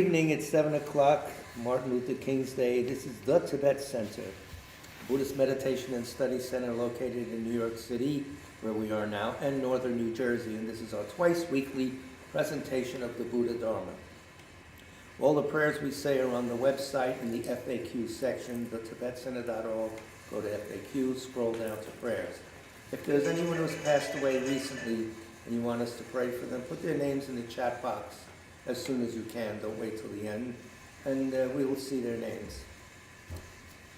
Evening at 7 o'clock, Martin Luther King's Day. This is the Tibet Center, Buddhist Meditation and Study Center located in New York City, where we are now, and northern New Jersey. And this is our twice weekly presentation of the Buddha Dharma. All the prayers we say are on the website in the FAQ section, thetibetcenter.org. Go to FAQ, scroll down to prayers. If there's anyone who's passed away recently and you want us to pray for them, put their names in the chat box as soon as you can. Don't wait till the end, and we will see their names.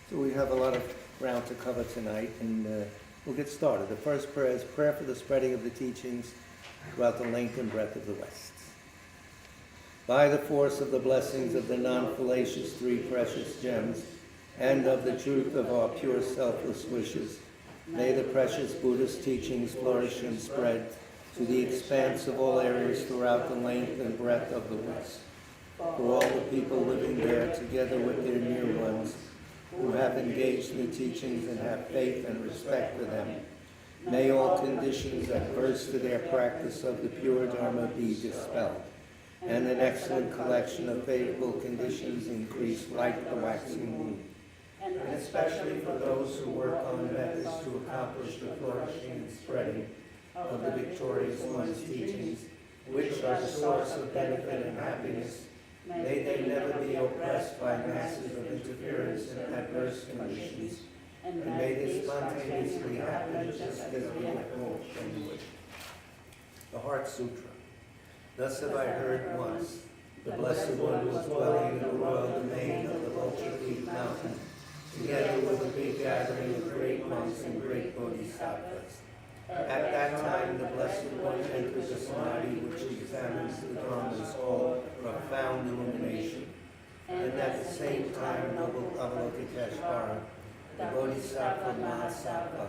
So we have a lot of ground to cover tonight, and we'll get started. The first prayer is prayer for the spreading of the teachings throughout the length and breadth of the West. By the force of the blessings of the non-fallacious three precious gems, and of the truth of our pure selfless wishes, may the precious Buddhist teachings flourish and spread to the expanse of all areas throughout the length and breadth of the West, for all the people living there together with their near ones who have engaged in the teachings and have faith and respect for them. May all conditions adverse to their practice of the pure Dharma be dispelled, and an excellent collection of favorable conditions increase like the waxing moon. And especially for those who work on methods to accomplish the flourishing and spreading of the victorious one's teachings, which are the source of benefit and happiness, may they never be oppressed by masses of interference and adverse conditions, and may this spontaneously happen just as we have hoped and wished. The Heart Sutra. Thus have I heard once, the Blessed One was dwelling in the royal domain of the Vulture Peak Mountain, together with a big gathering of great monks and great bodhisattvas. At that time, the Blessed One entered the samadhi which examines the dharmas called profound illumination. And at the same time, noble Avalokiteshvara, the Bodhisattva Mahasattva,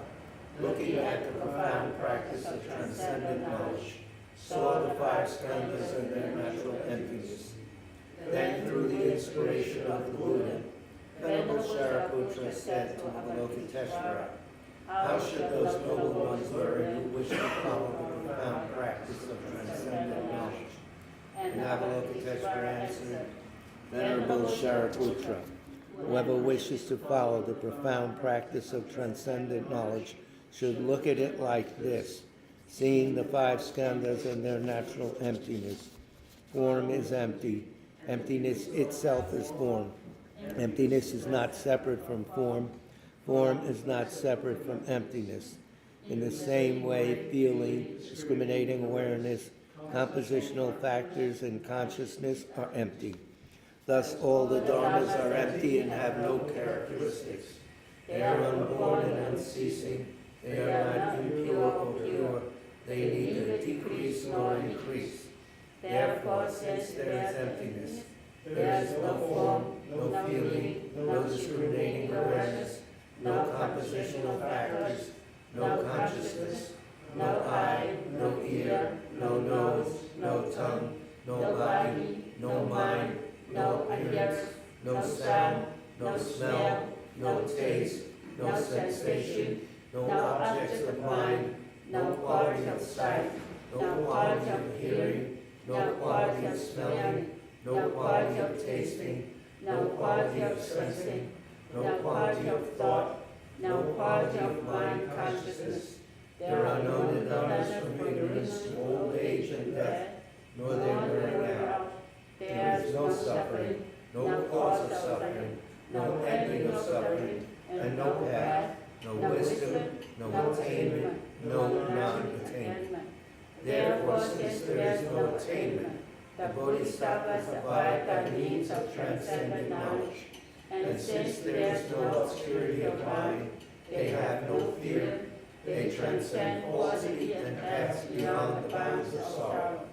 looking at the profound practice of transcendent knowledge, saw the five skandhas and their natural emptiness. Then, through the inspiration of the Buddha, Venerable Shariputra said to Avalokiteshvara, how should those noble ones learn who wish to follow the profound practice of transcendent knowledge? And Avalokiteshvara answered, Venerable Shariputra, whoever wishes to follow the profound practice of transcendent knowledge should look at it like this, seeing the five skandhas and their natural emptiness. Form is empty. Emptiness itself is form. Emptiness is not separate from form. Form is not separate from emptiness. In the same way, feeling, discriminating awareness, compositional factors, and consciousness are empty. Thus, all the dharmas are empty and have no characteristics. They are unborn and unceasing. They are not impure or pure. They neither decrease nor increase. Therefore, since there is emptiness, there is no form, no feeling, no discriminating awareness, no compositional factors, no consciousness, no eye, no ear, no nose, no tongue, no body, no mind, no appearance, no sound, no smell, no taste, no sensation, no objects of mind, no quality of sight, no quality of hearing, no quality of smelling, no quality of tasting, no quality of sensing, no quality of thought, no quality of mind consciousness. There are no nidanas from ignorance to old age and death, nor their wearing out. There is no suffering, no cause of suffering, no ending of suffering, and no path, no wisdom, no attainment, no non-attainment. Therefore, since there is no attainment, the bodhisattvas abide by means of transcendent knowledge. And since there is no obscurity of mind, they have no fear, they transcend falsity and pass beyond the bounds of sorrow.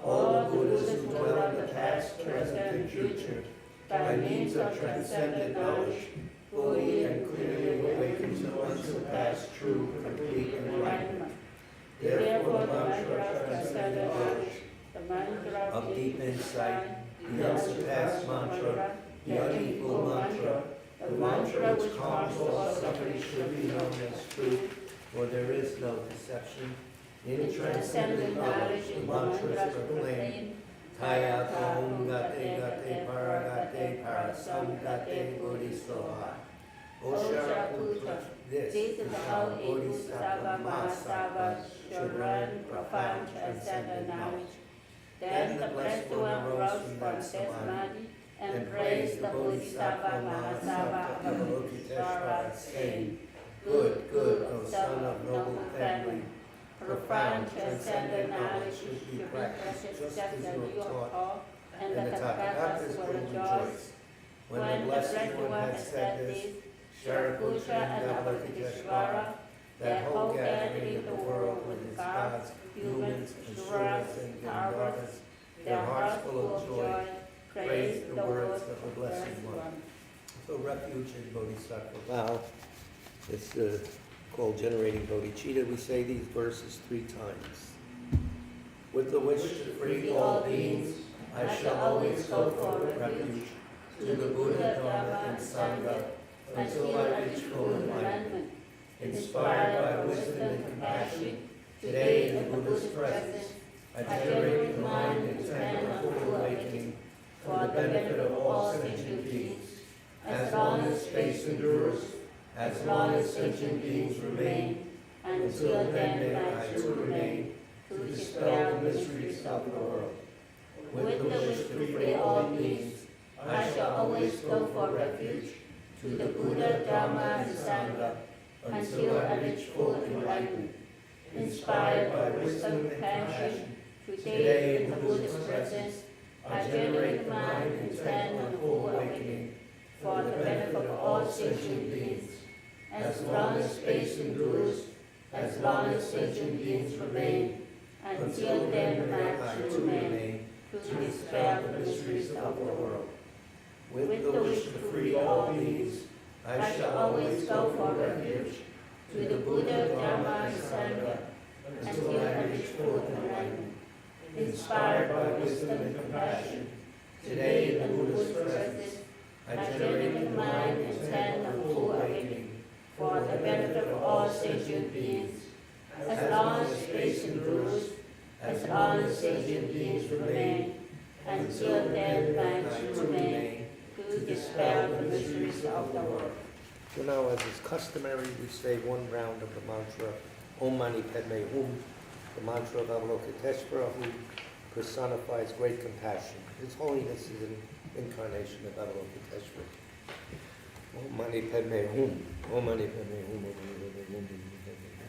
All the Buddhas who dwell in the past, present, and future, by means of transcendent knowledge, fully and clearly awaken to unsurpassed, true, complete enlightenment. Therefore, the mantra of transcendent knowledge, the mantra of deep insight, the unsurpassed mantra, the unequal mantra, the mantra which calms all suffering should be known as truth, for there is no deception. In transcendent knowledge, the mantra is proclaimed, Hayata Om Gate Gate Paragate Parasam Gate Bodhisattva. Osha Putra, this is how Bodhisattva Mahasava should learn profound transcendent knowledge. Then the Blessed One rose from that samadhi and praised the Bodhisattva Mahasava Avalokiteshvara, saying, Good, good, O son of noble family, profound transcendent knowledge should be practiced just as you are taught, and the Tathagatas will rejoice. When the Blessed One had said this, Shariputra and Avalokiteshvara, that whole gathering of the world with gods, humans, asuras, and gandharvas, their hearts full of joy, praised the words of the Blessed One. So refuge in Bodhisattva vow is called generating bodhicitta. We say these verses 3 times. With the wish to free all beings, I shall always go for refuge to the Buddha, Dharma, and Sangha until I reach full enlightenment. Inspired by wisdom and compassion, today in the Buddha's presence, I generate the mind and intent of full awakening for the benefit of all sentient beings. As long as space endures, as long as sentient beings remain, until then may I too remain to dispel the mysteries of the world. With the wish to free all beings, I shall always go for refuge to the Buddha, Dharma, and Sangha until I reach full enlightenment. Inspired by wisdom and compassion, today in the Buddha's presence, I generate the mind and intent on full awakening for the benefit of all sentient beings. As long as space endures, as long as sentient beings remain, until then I too remain to dispel the mysteries of the world. With the wish to free all beings, I shall always go for refuge to the Buddha, Dharma, and Sangha until I reach full enlightenment. Inspired by wisdom and compassion, today in the Buddha's presence, I generate the mind and intent of full awakening for the benefit of all sentient beings. As long as space endures, as long as sentient beings remain, until then I too remain to dispel the mysteries of the world. So now, as is customary, we say one round of the mantra, Om Mani Padme Hum, the mantra of Avalokiteshvara, who personifies great compassion. His Holiness is an incarnation of Avalokiteshvara. Om Mani Padme Hum, Om Mani Padme Hum, Om Mani Padme Hum, Om Mani Padme Hum.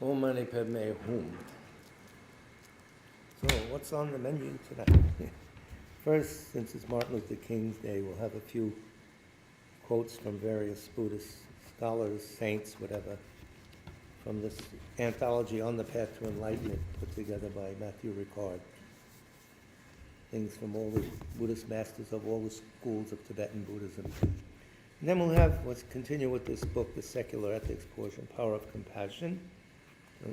Om Mani Padme Hum. So, what's on the menu tonight? First, since it's Martin Luther King's Day, we'll have a few quotes from various Buddhist scholars, saints, whatever, from this anthology On the Path to Enlightenment, put together by Matthew Ricard. Things from all the Buddhist masters of all the schools of Tibetan Buddhism. And then let's continue with this book, the Secular Ethics portion, Power of Compassion.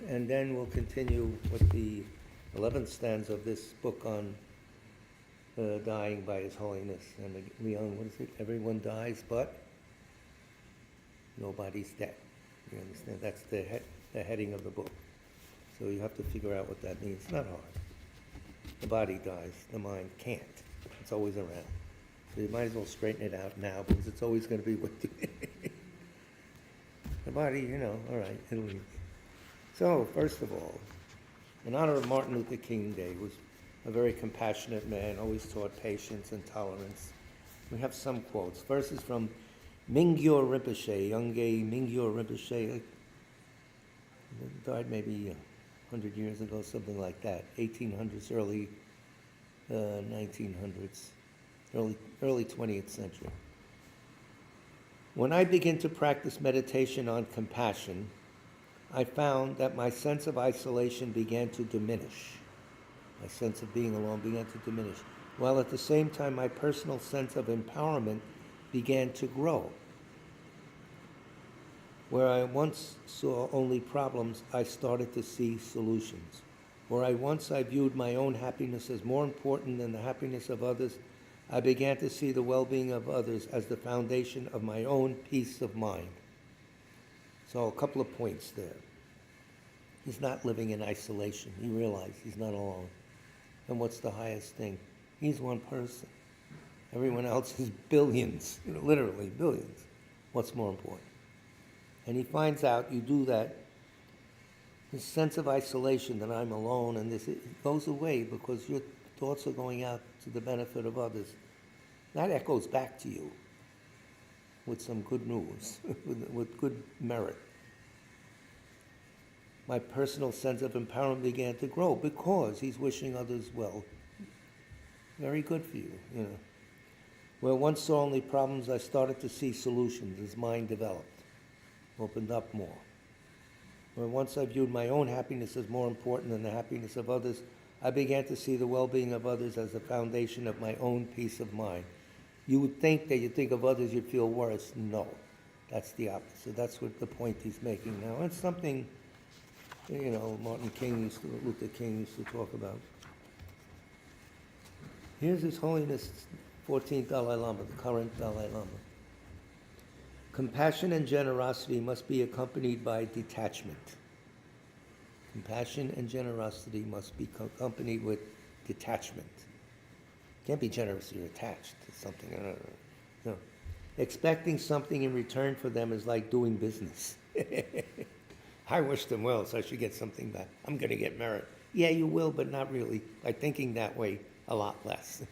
And then we'll continue with the 11th stanza of this book on dying by His Holiness. And Leon, what is it? Everyone dies, but nobody's dead. You understand? That's the heading of the book. So you have to figure out what that means. It's not hard. the body dies, the mind can't. It's always around. So you might as well straighten it out now because it's always going to be with you. The body, all right, it'll leave. So, first of all, in honor of Martin Luther King Day, was a very compassionate man, always taught patience and tolerance. We have some quotes. First is from Mingyur Rinpoche, Yongey Mingyur Rinpoche, died maybe 100 years ago, something like that, 1800s, early 1900s, early 20th century. When I began to practice meditation on compassion, I found that my sense of isolation began to diminish. My sense of being alone began to diminish, while at the same time my personal sense of empowerment began to grow. Where I once saw only problems, I started to see solutions. Where I viewed my own happiness as more important than the happiness of others, I began to see the well-being of others as the foundation of my own peace of mind. So a couple of points there. He's not living in isolation. He realized he's not alone. And what's the highest thing? He's one person. Everyone else is billions, literally billions. What's more important? And he finds out you do that, this sense of isolation that I'm alone and this, it goes away because your thoughts are going out to the benefit of others. That echoes back to you with some good news, with good merit. My personal sense of empowerment began to grow because he's wishing others well. Very good for you, Where once saw only problems, I started to see solutions as mind developed, opened up more. Where once I viewed my own happiness as more important than the happiness of others, I began to see the well-being of others as the foundation of my own peace of mind. You would think that you think of others, you'd feel worse. No, that's the opposite. That's what the point he's making now. It's something, Luther King used to talk about. Here's His Holiness 14th Dalai Lama, the current Dalai Lama. Compassion and generosity must be accompanied by detachment. Compassion and generosity must be accompanied with detachment. You can't be generous if you're attached to something. No. Expecting something in return for them is like doing business. I wish them well, so I should get something back. I'm going to get merit. Yeah, you will, but not really. By thinking that way, a lot less.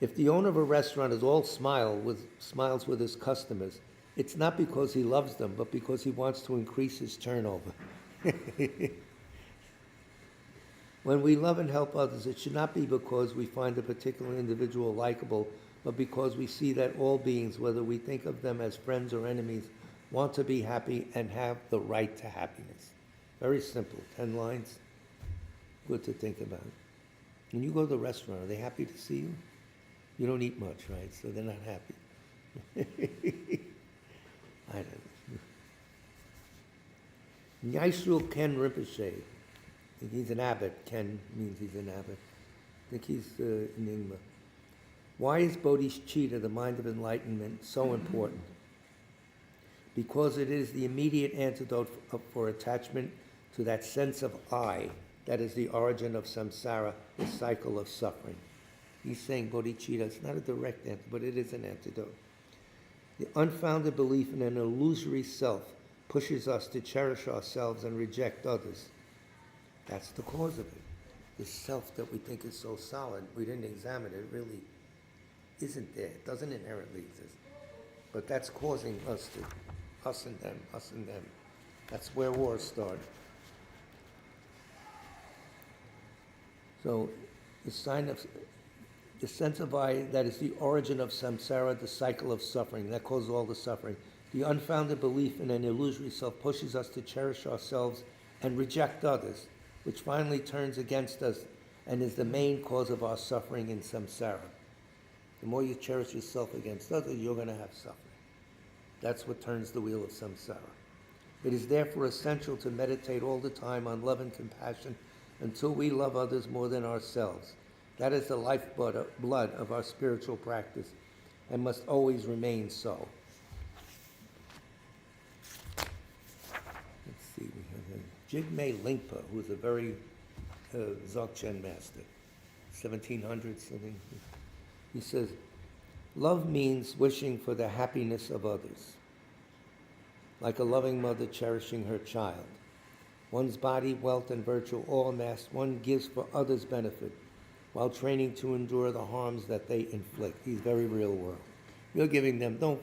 If the owner of a restaurant is all smiles with his customers, it's not because he loves them, but because he wants to increase his turnover. When we love and help others, it should not be because we find a particular individual likable, but because we see that all beings, whether we think of them as friends or enemies, want to be happy and have the right to happiness. Very simple, 10 lines, good to think about. When you go to the restaurant, are they happy to see you? You don't eat much, right? So they're not happy. I don't know. Nyasrul Ken Rinpoche, I think he's an abbot. Ken means he's an abbot. I think he's Enigma. Why is bodhicitta, the mind of enlightenment, so important? Because it is the immediate antidote for attachment to that sense of I that is the origin of samsara, the cycle of suffering. He's saying bodhicitta, it's not a direct antidote, but it is an antidote. The unfounded belief in an illusory self pushes us to cherish ourselves and reject others. That's the cause of it. The self that we think is so solid, we didn't examine it, really isn't there. It doesn't inherently exist. But that's causing us to, us and them. That's where wars start. So the sense of I, that is the origin of samsara, the cycle of suffering, that causes all the suffering. The unfounded belief in an illusory self pushes us to cherish ourselves and reject others, which finally turns against us and is the main cause of our suffering in samsara. The more you cherish yourself against others, you're going to have suffering. That's what turns the wheel of samsara. It is therefore essential to meditate all the time on love and compassion until we love others more than ourselves. That is the lifeblood of our spiritual practice and must always remain so. Let's see, we have Jigme Lingpa, who is a very Dzogchen master, 1700s, I think. He says, love means wishing for the happiness of others, like a loving mother cherishing her child. One's body, wealth, and virtue all amassed, one gives for others' benefit, while training to endure the harms that they inflict. These very real world. You're giving them, don't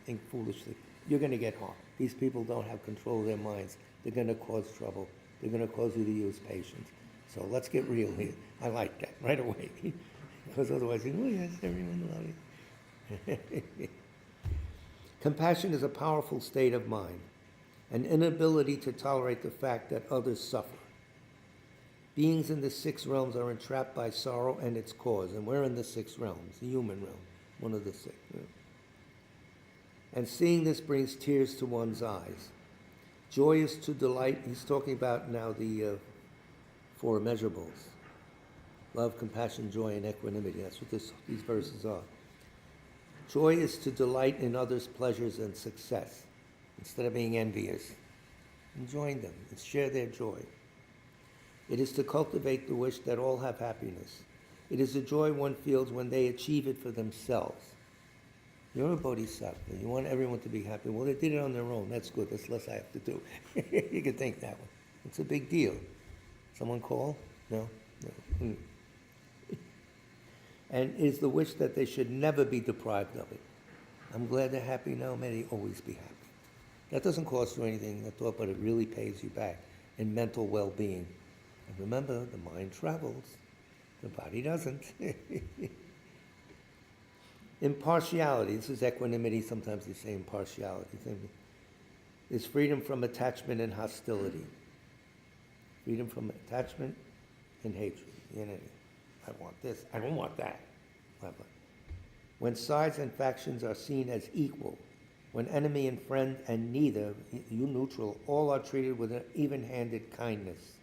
think foolishly. You're going to get harmed. These people don't have control of their minds. They're going to cause trouble. They're going to cause you to use patience. So let's get real here. I like that right away. Because otherwise, oh yes, everyone loves it. Compassion is a powerful state of mind, an inability to tolerate the fact that others suffer. Beings in the six realms are entrapped by sorrow and its cause, and we're in the six realms, the human realm, one of the six. And seeing this brings tears to one's eyes. Joy is to delight. He's talking about now the four immeasurables. Love, compassion, joy, and equanimity. That's what these verses are. Joy is to delight in others' pleasures and success. Instead of being envious, enjoying them and share their joy. It is to cultivate the wish that all have happiness. It is the joy one feels when they achieve it for themselves. You're a bodhisattva. You want everyone to be happy. Well, they did it on their own. That's good. That's less I have to do. You can think that one. It's a big deal. Someone call? No? No. And it is the wish that they should never be deprived of it. I'm glad they're happy now. May they always be happy. That doesn't cost you anything, I thought, but it really pays you back in mental well-being. And remember, the mind travels. The body doesn't. Impartiality, this is equanimity, sometimes they say impartiality, is freedom from attachment and hostility. Freedom from attachment and hatred. You know, I want this, I don't want that. When sides and factions are seen as equal, when enemy and friend and neither, you neutral, all are treated with an even-handed kindness.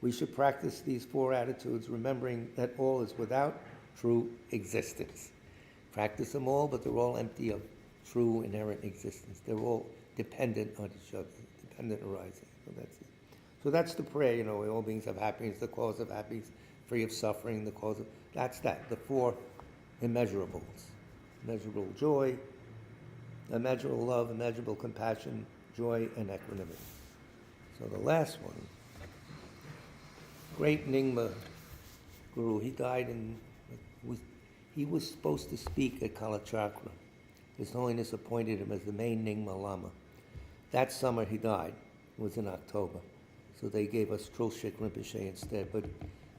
We should practice these four attitudes, remembering that all is without true existence. Practice them all, but they're all empty of true inherent existence. They're all dependent on each other, dependent arising. So that's it. So that's the prayer, you know, all beings have happiness, the cause of happiness, free of suffering, the cause of, that's that, the four immeasurables. Immeasurable joy, immeasurable love, immeasurable compassion, joy, and equanimity. So the last one, great Nyingma Guru, he died he was supposed to speak at Kalachakra. His Holiness appointed him as the main Nyingma Lama. That summer he died. It was in October. So they gave us Trulshik Rinpoche instead. But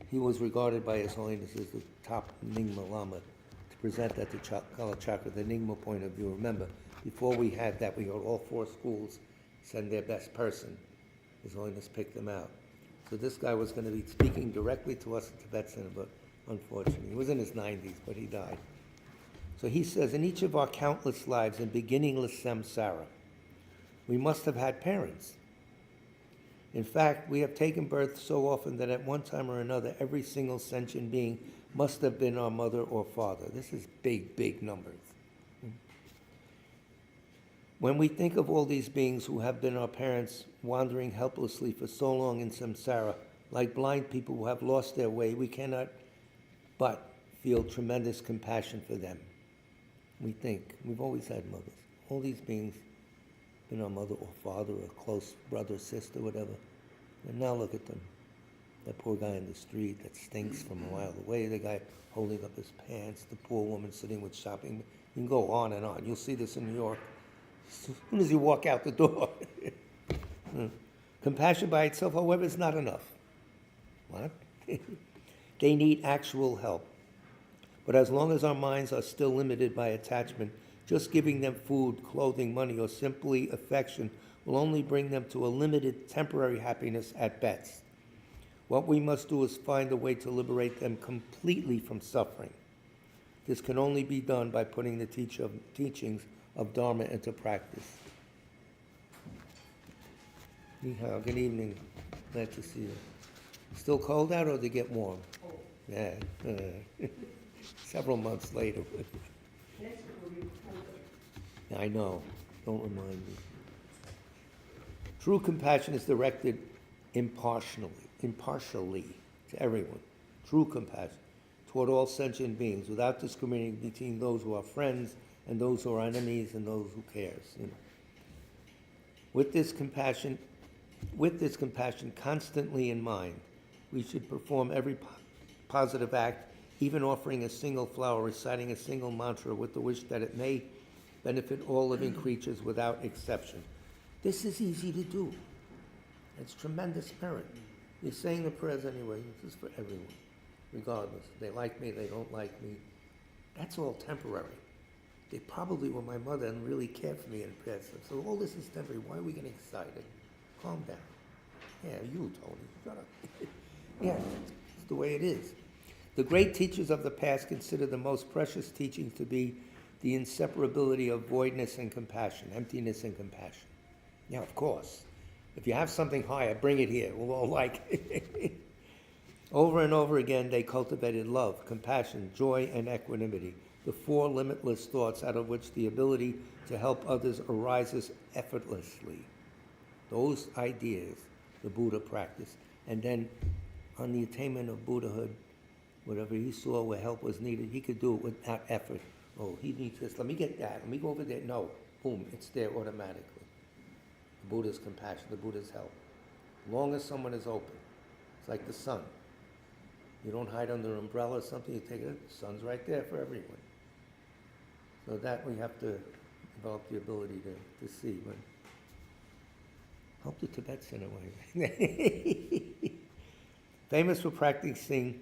he was regarded by His Holiness as the top Nyingma Lama to present at the Kalachakra, the Nyingma point of view. Remember, before we had that, we had all four schools send their best person. His Holiness picked them out. So this guy was going to be speaking directly to us at Tibet Center, but unfortunately, he was in his 90s, but he died. So he says, in each of our countless lives and beginningless samsara, we must have had parents. In fact, we have taken birth so often that at one time or another, every single sentient being must have been our mother or father. This is big, big numbers. When we think of all these beings who have been our parents wandering helplessly for so long in samsara, like blind people who have lost their way, we cannot but feel tremendous compassion for them. We think, we've always had mothers. All these beings, been our mother or father or close brother, sister, whatever. And now look at them. That poor guy in the street that stinks from a mile away, the guy holding up his pants, the poor woman sitting with shopping. You can go on and on. You'll see this in New York. As soon as you walk out the door. Compassion by itself, however, is not enough. What? They need actual help. But as long as our minds are still limited by attachment, just giving them food, clothing, money, or simply affection will only bring them to a limited temporary happiness at best. What we must do is find a way to liberate them completely from suffering. This can only be done by putting the teachings of Dharma into practice. Nihao, good evening. Glad to see you. Still cold out or did it get warm? Oh. Yeah. Several months later. I know. Don't remind me. True compassion is directed impartially. impartially to everyone, true compassion toward all sentient beings, without discriminating between those who are friends and those who are enemies and those who cares. With this compassion constantly in mind, we should perform every positive act, even offering a single flower, reciting a single mantra with the wish that it may benefit all living creatures without exception. This is easy to do. It's tremendous merit. You're saying the prayers anyway. This is for everyone, regardless. They like me, they don't like me. That's all temporary. They probably were my mother and really cared for me in the past. So all this is temporary. Why are we getting excited? Calm down. Yeah, you, Tony. Shut up. Yeah, it's the way it is. The great teachers of the past consider the most precious teachings to be the inseparability of voidness and compassion, emptiness and compassion. Yeah, of course. If you have something higher, bring it here. We'll all like it. Over and over again, they cultivated love, compassion, joy, and equanimity, the four limitless thoughts out of which the ability to help others arises effortlessly. Those ideas the Buddha practiced. And then on the attainment of Buddhahood, whatever he saw where help was needed, he could do it without effort. Oh, he needs this. Let me get that. Let me go over there. No. Boom. It's there automatically. The Buddha's compassion, the Buddha's help. As long as someone is open. It's like the sun. You don't hide under an umbrella or something. You take it. The sun's right there for everyone. So that we have to develop the ability to see. But help the Tibet's in a way. Famous for practicing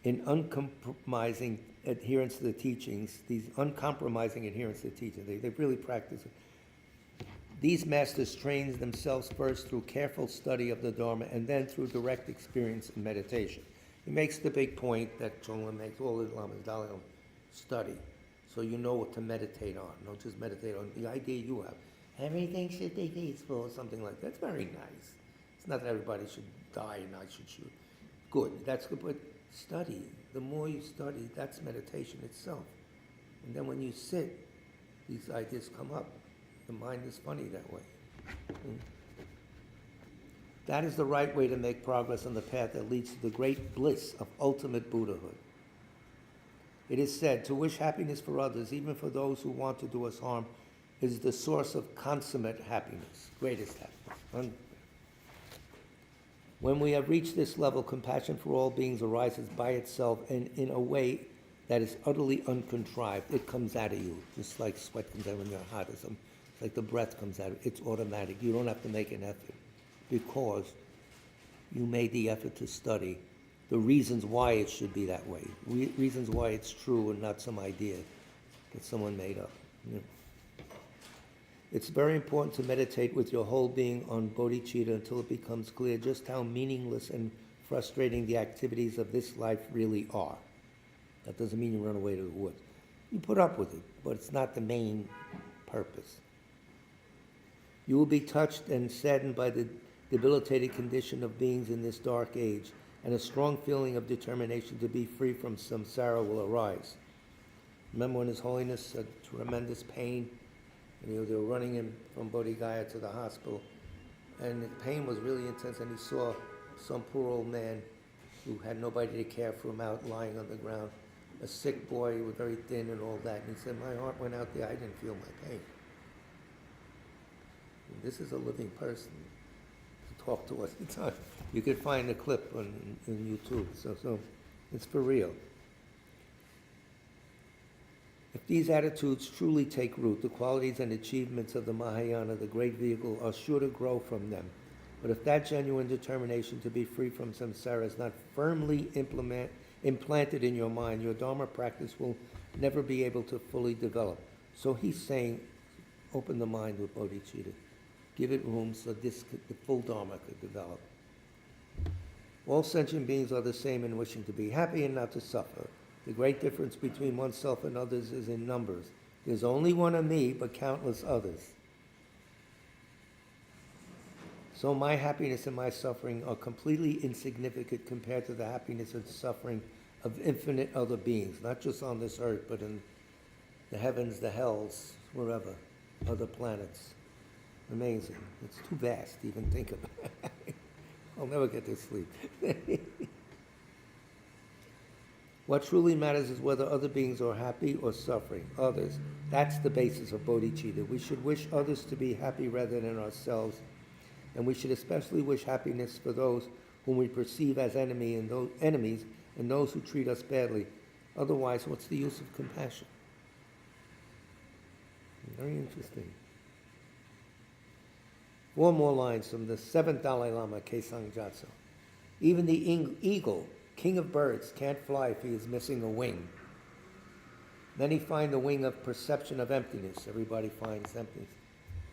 in uncompromising adherence to the teachings, these uncompromising adherence to the teachings, they really practice it. These masters trained themselves first through careful study of the Dharma and then through direct experience and meditation. He makes the big point that Chonglen makes, all the Lamas, Dalai Lama, study, so you know what to meditate on. Don't just meditate on the idea you have. Everything should be peaceful or something like that. That's very nice. It's not that everybody should die and I should shoot. Good, that's good, but study. The more you study, that's meditation itself. And then when you sit, these ideas come up. The mind is funny that way. That is the right way to make progress on the path that leads to the great bliss of ultimate Buddhahood. It is said, to wish happiness for others, even for those who want to do us harm, is the source of consummate happiness, greatest happiness. When we have reached this level, compassion for all beings arises by itself and in a way that is utterly uncontrived. It comes out of you, just like sweat comes out when you're hot or something. It's like the breath comes out. It's automatic. You don't have to make an effort because you made the effort to study the reasons why it should be that way, reasons why it's true and not some idea that someone made up. Yeah. It's very important to meditate with your whole being on bodhicitta until it becomes clear just how meaningless and frustrating the activities of this life really are. That doesn't mean you run away to the woods. You put up with it, but it's not the main purpose. You will be touched and saddened by the debilitated condition of beings in this dark age, and a strong feeling of determination to be free from samsara will arise. Remember when His Holiness had tremendous pain, and they were running him from Bodhi Gaya to the hospital, and the pain was really intense, and he saw some poor old man who had nobody to care for him out lying on the ground, a sick boy who was very thin and all that, and he said, my heart went out there, I didn't feel my pain. And this is a living person to talk to us. You could find a clip on YouTube, so it's for real. If these attitudes truly take root, the qualities and achievements of the Mahayana, the great vehicle, are sure to grow from them. But if that genuine determination to be free from samsara is not firmly implanted in your mind, your Dharma practice will never be able to fully develop. So he's saying, open the mind with bodhicitta. Give it room so the full Dharma could develop. All sentient beings are the same in wishing to be happy and not to suffer. The great difference between oneself and others is in numbers. There's only one of me, but countless others. So my happiness and my suffering are completely insignificant compared to the happiness and suffering of infinite other beings, not just on this earth, but in the heavens, the hells, wherever, other planets. Amazing. It's too vast to even think about. I'll never get to sleep. What truly matters is whether other beings are happy or suffering. Others. That's the basis of bodhicitta. We should wish others to be happy rather than ourselves. And we should especially wish happiness for those whom we perceive as enemies and those who treat us badly. Otherwise, what's the use of compassion? Very interesting. 4 more lines from the 7th Dalai Lama, Kesang Gyatso. Even the eagle, king of birds, can't fly if he is missing a wing. Many find the wing of perception of emptiness. Everybody finds emptiness.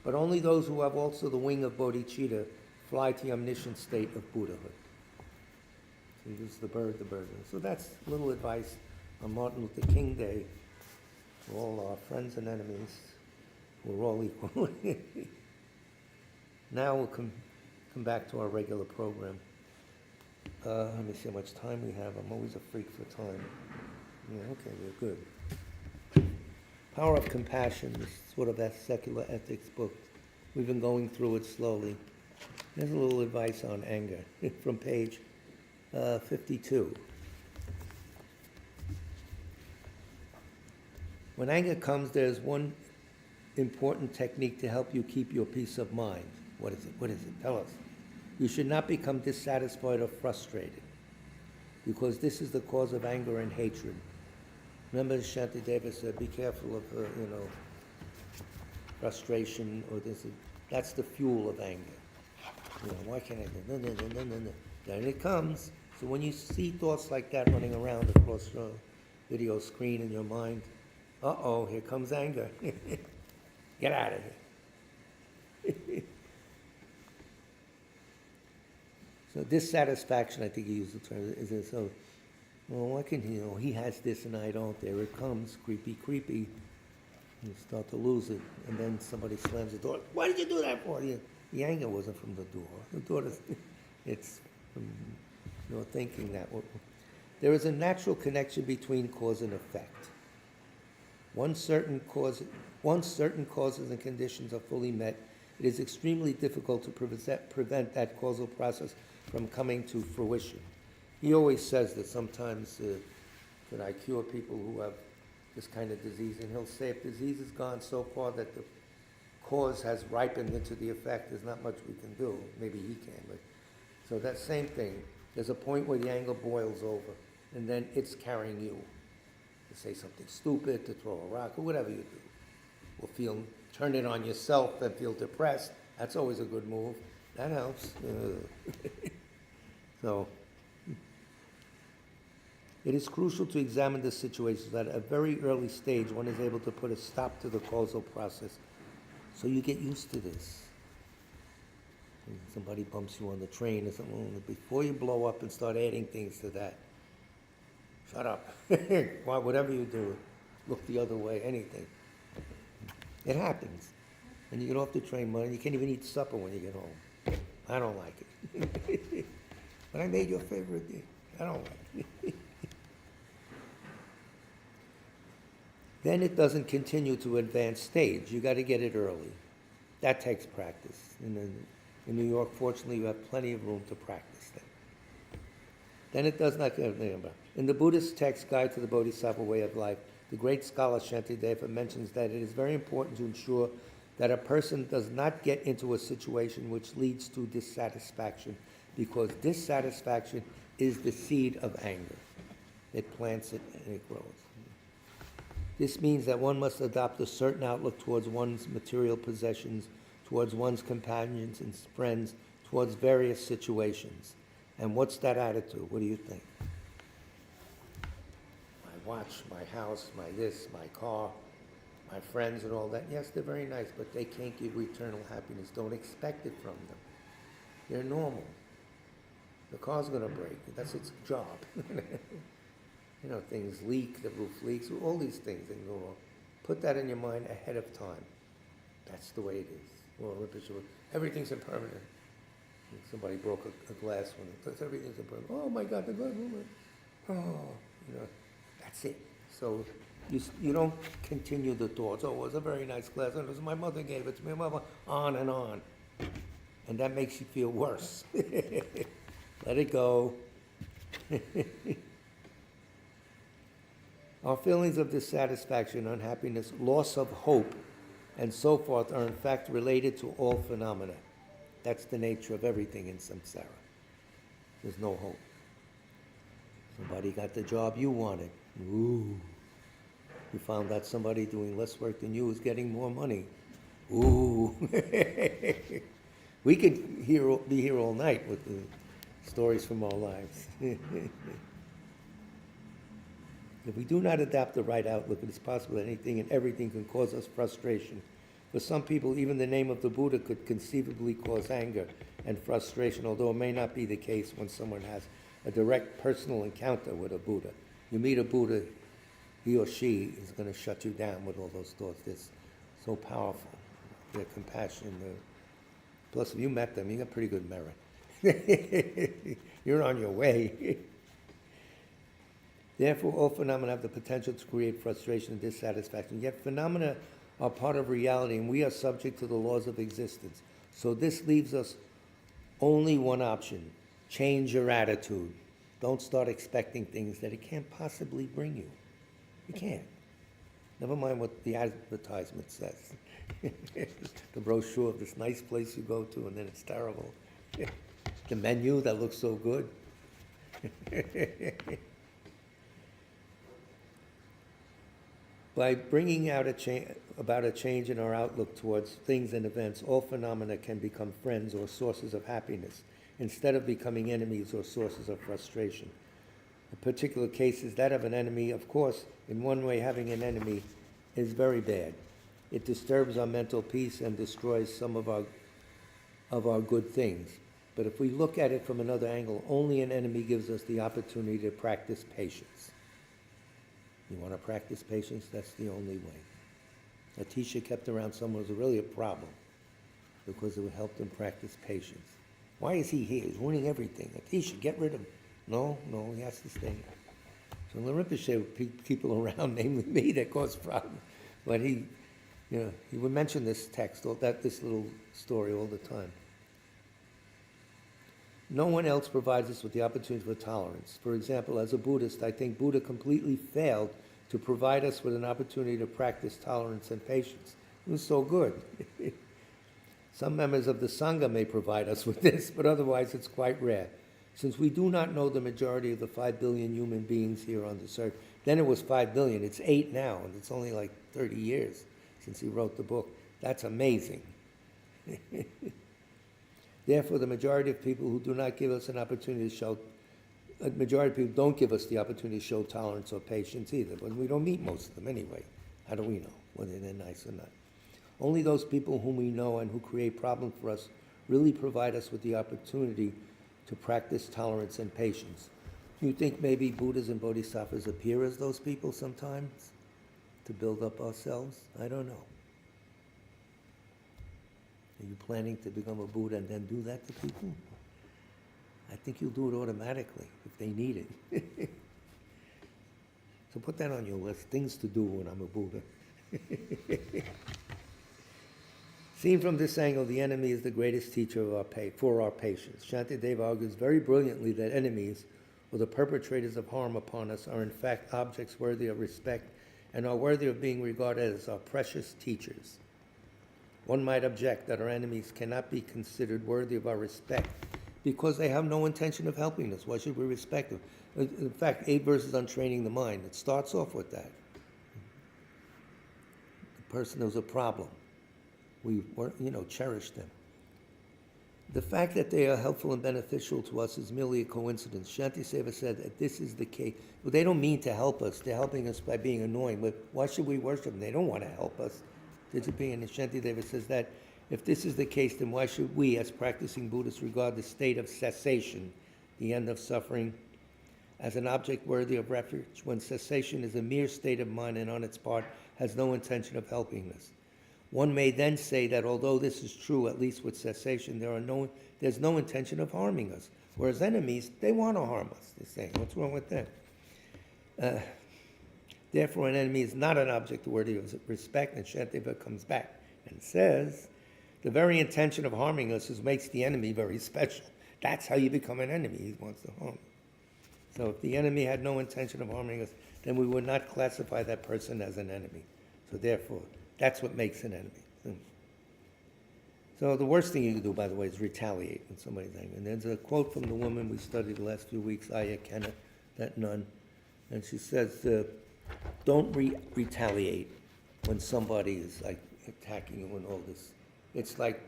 But only those who have also the wing of bodhicitta fly to the omniscient state of Buddhahood. So he uses the bird. So that's a little advice on Martin Luther King Day to all our friends and enemies. We're all equal. Now we'll come back to our regular program. Let me see how much time we have. I'm always a freak for time. Yeah, okay, we're good. Power of Compassion is sort of that secular ethics book. We've been going through it slowly. There's a little advice on anger from page 52. When anger comes, there's one important technique to help you keep your peace of mind. What is it? Tell us. You should not become dissatisfied or frustrated, because this is the cause of anger and hatred. Remember, Shantideva said, be careful of, frustration or this. That's the fuel of anger. Why can't I do? No. Then it comes. So when you see thoughts like that running around across your video screen in your mind, here comes anger. Get out of here. So dissatisfaction, I think he used the term, is this, why can he has this and I don't. There it comes, creepy. You start to lose it. And then somebody slams the door. Why did you do that for? The anger wasn't from the door. The door, it's from your thinking that. There is a natural connection between cause and effect. Once certain causes and conditions are fully met, it is extremely difficult to prevent that causal process from coming to fruition. He always says that sometimes, can I cure people who have this kind of disease? And he'll say if disease has gone so far that the cause has ripened into the effect, there's not much we can do. Maybe he can. But so that same thing, there's a point where the anger boils over, and then it's carrying you to say something stupid, to throw a rock, or whatever you do. Or turn it on yourself and feel depressed. That's always a good move. That helps. So, it is crucial to examine the situation so that at a very early stage one is able to put a stop to the causal process. So you get used to this. When somebody bumps you on the train or something, before you blow up and start adding things to that, shut up. Whatever you do, look the other way, anything. It happens. And you get off the train, man, you can't even eat supper when you get home. I don't like it. But I made your favorite dish. I don't like it. Then it doesn't continue to advanced stage. You got to get it early. That takes practice. In New York, fortunately, you have plenty of room to practice that. Then it does not. In the Buddhist text, Guide to the Bodhisattva Way of Life, the great scholar Shantideva mentions that it is very important to ensure that a person does not get into a situation which leads to dissatisfaction, because dissatisfaction is the seed of anger. It plants it and it grows. This means that one must adopt a certain outlook towards one's material possessions, towards one's companions and friends, towards various situations. And what's that attitude? What do you think? My watch, my house, my this, my car, my friends and all that. Yes, they're very nice, but they can't give you eternal happiness. Don't expect it from them. They're normal. The car's going to break. That's its job. Things leak, the roof leaks, all these things that go wrong. Put that in your mind ahead of time. That's the way it is. Well, everything's impermanent. Somebody broke a glass one. Everything's impermanent. Oh my God, the glass movement. That's it. So you don't continue the thoughts. Oh, it was a very nice glass. And it was my mother gave it to me. On and on. and that makes you feel worse. Let it go. Our feelings of dissatisfaction, unhappiness, loss of hope, and so forth are in fact related to all phenomena. That's the nature of everything in samsara. There's no hope. Somebody got the job you wanted. Ooh. You found out somebody doing less work than you is getting more money. Ooh. We could be here all night with the stories from our lives. If we do not adopt the right outlook, it is possible that anything and everything can cause us frustration. For some people, even the name of the Buddha could conceivably cause anger and frustration, although it may not be the case when someone has a direct personal encounter with a Buddha. You meet a Buddha, he or she is going to shut you down with all those thoughts. They're so powerful. Their compassion. Plus, if you met them, you got pretty good merit. You're on your way. Therefore, all phenomena have the potential to create frustration and dissatisfaction. Yet phenomena are part of reality, and we are subject to the laws of existence. So this leaves us only one option. Change your attitude. Don't start expecting things that it can't possibly bring you. You can't. Never mind what the advertisement says. The brochure of this nice place you go to, and then it's terrible. The menu that looks so good. By bringing out about a change in our outlook towards things and events, all phenomena can become friends or sources of happiness, instead of becoming enemies or sources of frustration. A particular case is that of an enemy. Of course, in one way, having an enemy is very bad. It disturbs our mental peace and destroys some of our good things. But if we look at it from another angle, only an enemy gives us the opportunity to practice patience. You want to practice patience? That's the only way. Atisha kept around someone who was really a problem because it would help them practice patience. Why is he here? He's ruining everything. Atisha, get rid of him. No, he has to stay. So Rinpoche would people around, namely me, that caused problems. But he would mention this text, this little story all the time. No one else provides us with the opportunity for tolerance. For example, as a Buddhist, I think Buddha completely failed to provide us with an opportunity to practice tolerance and patience. It was so good. Some members of the Sangha may provide us with this, but otherwise it's quite rare. Since we do not know the majority of the 5 billion human beings here on this earth, then it was 5 billion, it's 8 now, and it's only like 30 years since he wrote the book. That's amazing. Therefore, the majority of people who do not give us an opportunity to show, a majority of people don't give us the opportunity to show tolerance or patience either, but we don't meet most of them anyway. How do we know whether they're nice or not? Only those people whom we know and who create problems for us really provide us with the opportunity to practice tolerance and patience. Do you think maybe Buddhas and Bodhisattvas appear as those people sometimes to build up ourselves? I don't know. Are you planning to become a Buddha and then do that to people? I think you'll do it automatically if they need it. So put that on your list, things to do when I'm a Buddha. Seen from this angle, the enemy is the greatest teacher of for our patience. Shantideva argues very brilliantly that enemies, or the perpetrators of harm upon us, are in fact objects worthy of respect and are worthy of being regarded as our precious teachers. One might object that our enemies cannot be considered worthy of our respect because they have no intention of helping us. Why should we respect them? In fact, 8 verses on training the mind, it starts off with that. The person who's a problem, we cherish them. The fact that they are helpful and beneficial to us is merely a coincidence. Shantiseva said that this is the case. Well, they don't mean to help us. They're helping us by being annoying. But why should we worship them? They don't want to help us. And Shantideva says that if this is the case, then why should we, as practicing Buddhists, regard the state of cessation, the end of suffering, as an object worthy of refuge, when cessation is a mere state of mind and on its part has no intention of helping us? One may then say that although this is true, at least with cessation, there's no intention of harming us. Whereas enemies, they want to harm us. They're saying, what's wrong with them? Therefore, an enemy is not an object worthy of respect, and Shantideva comes back and says The very intention of harming us makes the enemy very special. That's how you become an enemy. He wants to harm. So if the enemy had no intention of harming us, then we would not classify that person as an enemy. So therefore, that's what makes an enemy. So the worst thing you can do, by the way, is retaliate when somebody's angry. And there's a quote from the woman we studied the last few weeks, Aya Kenna, that nun. And she says, don't retaliate when somebody is like attacking you and all this. It's like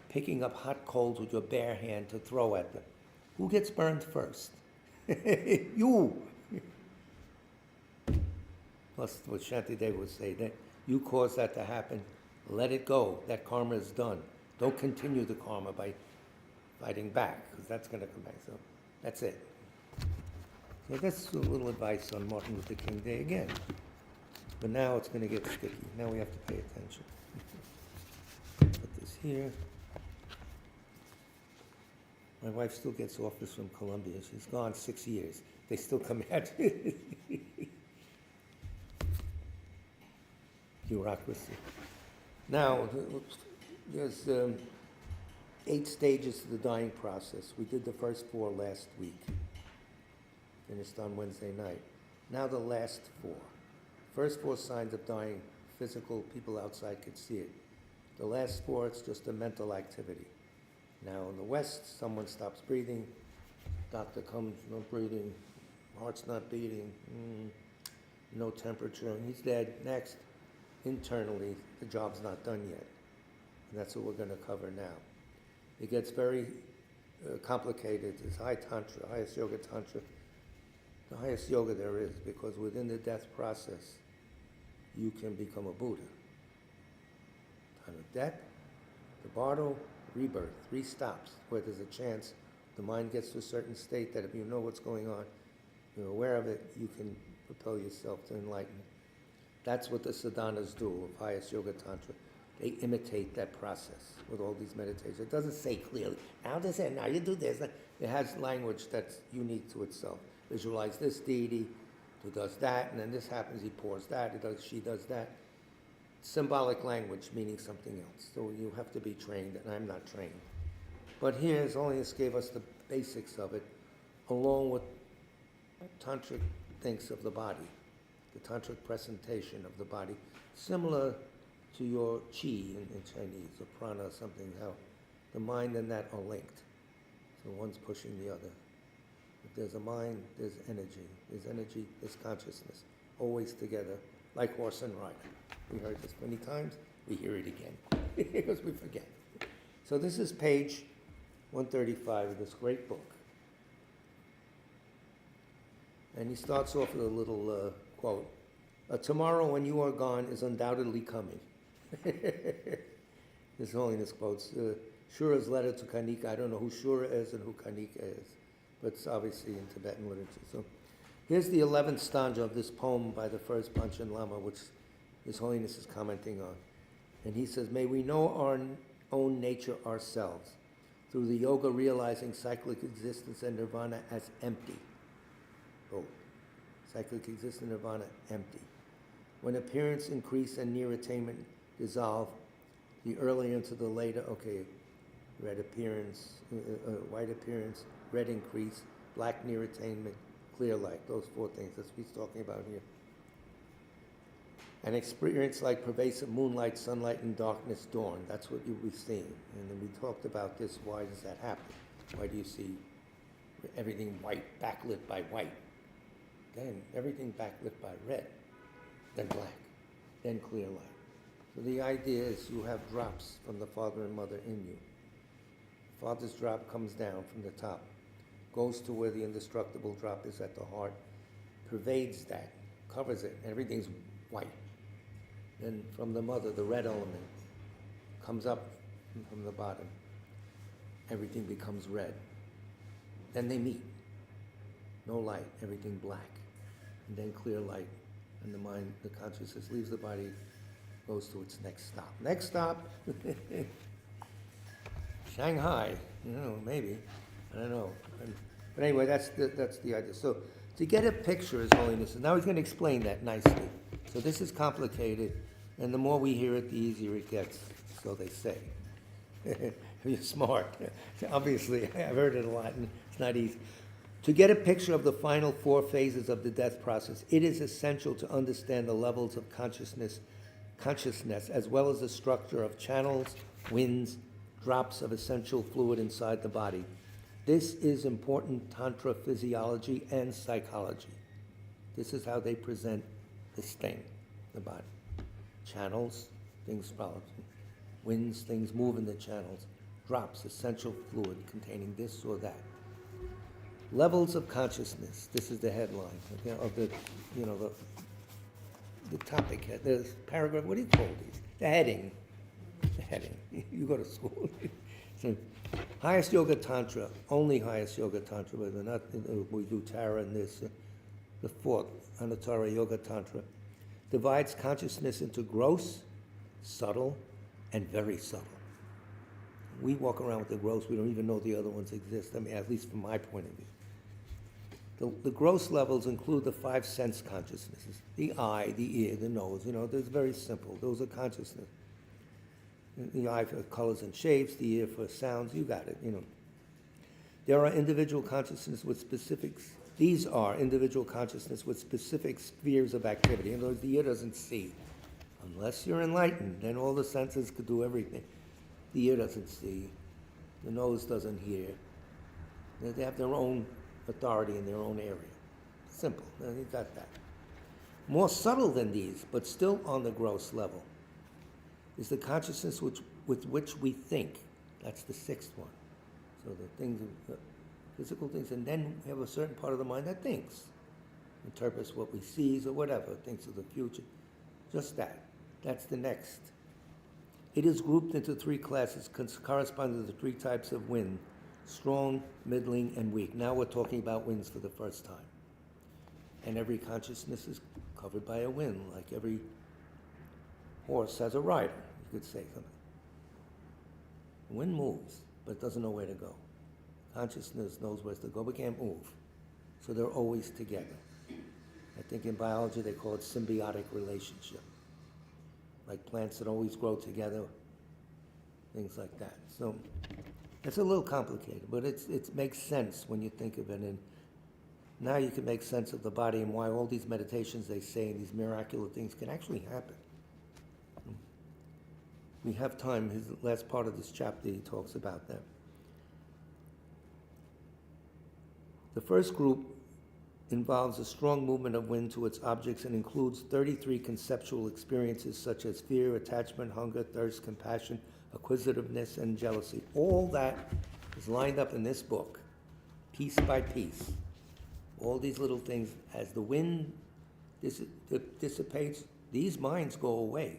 picking up hot coals with your bare hand to throw at them. Who gets burned first? You. Plus what Shantideva would say, that you caused that to happen, let it go. That karma is done. Don't continue the karma by fighting back, because that's going to come back. So that's it. So that's a little advice on Martin Luther King Day again. But now it's going to get sticky. Now we have to pay attention. Put this here. My wife still gets offers from Colombia. She's gone 6 years. They still come out. Bureaucracy. Now, there's 8 stages to the dying process. We did the first 4 last week. Finished on Wednesday night. Now the last 4. First 4 signs of dying, physical, people outside could see it. The last 4, it's just a mental activity. Now in the West, someone stops breathing, doctor comes, no breathing, heart's not beating, no temperature, and he's dead. Next, internally, the job's not done yet. And that's what we're going to cover now. It gets very complicated. It's high tantra, highest yoga tantra, the highest yoga there is, because within the death process, you can become a Buddha. Time of death, the bardo, rebirth, 3 stops where there's a chance the mind gets to a certain state that if you know what's going on, you're aware of it, you can propel yourself to enlightenment. That's what the sadhanas do of highest yoga tantra. They imitate that process with all these meditations. It doesn't say clearly, now this and now you do this. It has language that's unique to itself. Visualize this deity who does that, and then this happens, he pours that, she does that. Symbolic language meaning something else. So you have to be trained, and I'm not trained. But here, Holiness gave us the basics of it, along with tantric thinks of the body, the tantric presentation of the body, similar to your chi in Chinese, or prana or something, how the mind and that are linked. So one's pushing the other. If there's a mind, there's energy. There's energy, there's consciousness, always together, like horse and rider. We heard this many times, we hear it again, because we forget. So this is page 135 of this great book. And he starts off with a little quote. Tomorrow when you are gone is undoubtedly coming. His Holiness quotes Shura's letter to Kanika. I don't know who Shura is and who Kanika is, but it's obviously in Tibetan literature. So here's the 11th stanza of this poem by the first Panchen Lama, which His Holiness is commenting on. And he says, may we know our own nature ourselves, through the yoga realizing cyclic existence and nirvana as empty. Oh, cyclic existence and nirvana, empty. When appearance increase and near attainment dissolve, the earlier into the later, okay, red appearance, white appearance, red increase, black near attainment, clear light. Those 4 things, that's what he's talking about here. An experience like pervasive moonlight, sunlight, and darkness dawn. That's what you'll be seeing. And then we talked about this. Why does that happen? Why do you see everything white, backlit by white? Then everything backlit by red, then black, then clear light. So the idea is you have drops from the father and mother in you. Father's drop comes down from the top, goes to where the indestructible drop is at the heart, pervades that, covers it, and everything's white. Then from the mother, the red element comes up from the bottom. Everything becomes red. Then they meet. No light, everything black. And then clear light. And the mind, the consciousness leaves the body, goes to its next stop. Next stop, Shanghai. Maybe. I don't know. But anyway, that's the idea. So to get a picture, His Holiness, and now he's going to explain that nicely. So this is complicated, and the more we hear it, the easier it gets, so they say. You're smart. Obviously, I've heard it a lot, and it's not easy. To get a picture of the final 4 phases of the death process, it is essential to understand the levels of consciousness as well as the structure of channels, winds, drops of essential fluid inside the body. This is important Tantra physiology and psychology. This is how they present this thing, the body. Channels, things follow. Winds, things move in the channels. Drops, essential fluid containing this or that. Levels of consciousness. This is the headline of the, the topic. The paragraph. What do you call these? The heading. The heading. You go to school. So, highest yoga tantra, only highest yoga tantra, but not. We do Tara and this. The 4th Anatara Yoga Tantra divides consciousness into gross, subtle, and very subtle. We walk around with the gross, we don't even know the other ones exist, I mean, at least from my point of view. The gross levels include the 5 sense consciousnesses, the eye, the ear, the nose, those are very simple, those are consciousness. The eye for colors and shapes, the ear for sounds, you got it, There are individual consciousness with specifics. These are individual consciousness with specific spheres of activity. In other words, the ear doesn't see. Unless you're enlightened, then all the senses could do everything. The ear doesn't see. The nose doesn't hear. They have their own authority in their own area. Simple. You got that. More subtle than these, but still on the gross level, is the consciousness with which we think. That's the 6th one. So the things, physical things, and then we have a certain part of the mind that thinks, interprets what we see or whatever, thinks of the future. Just that. That's the next. It is grouped into 3 classes corresponding to the 3 types of wind: strong, middling, and weak. Now we're talking about winds for the first time. And every consciousness is covered by a wind, like every horse has a rider, you could say something. The wind moves, but it doesn't know where to go. Consciousness knows where to go, but can't move. So they're always together. I think in biology they call it symbiotic relationship. Like plants that always grow together, things like that. So it's a little complicated, but it makes sense when you think of it. And now you can make sense of the body and why all these meditations they say and these miraculous things can actually happen. We have time. His last part of this chapter, he talks about that. The first group involves a strong movement of wind to its objects and includes 33 conceptual experiences such as fear, attachment, hunger, thirst, compassion, acquisitiveness, and jealousy. All that is lined up in this book, piece by piece. All these little things, as the wind dissipates, these minds go away.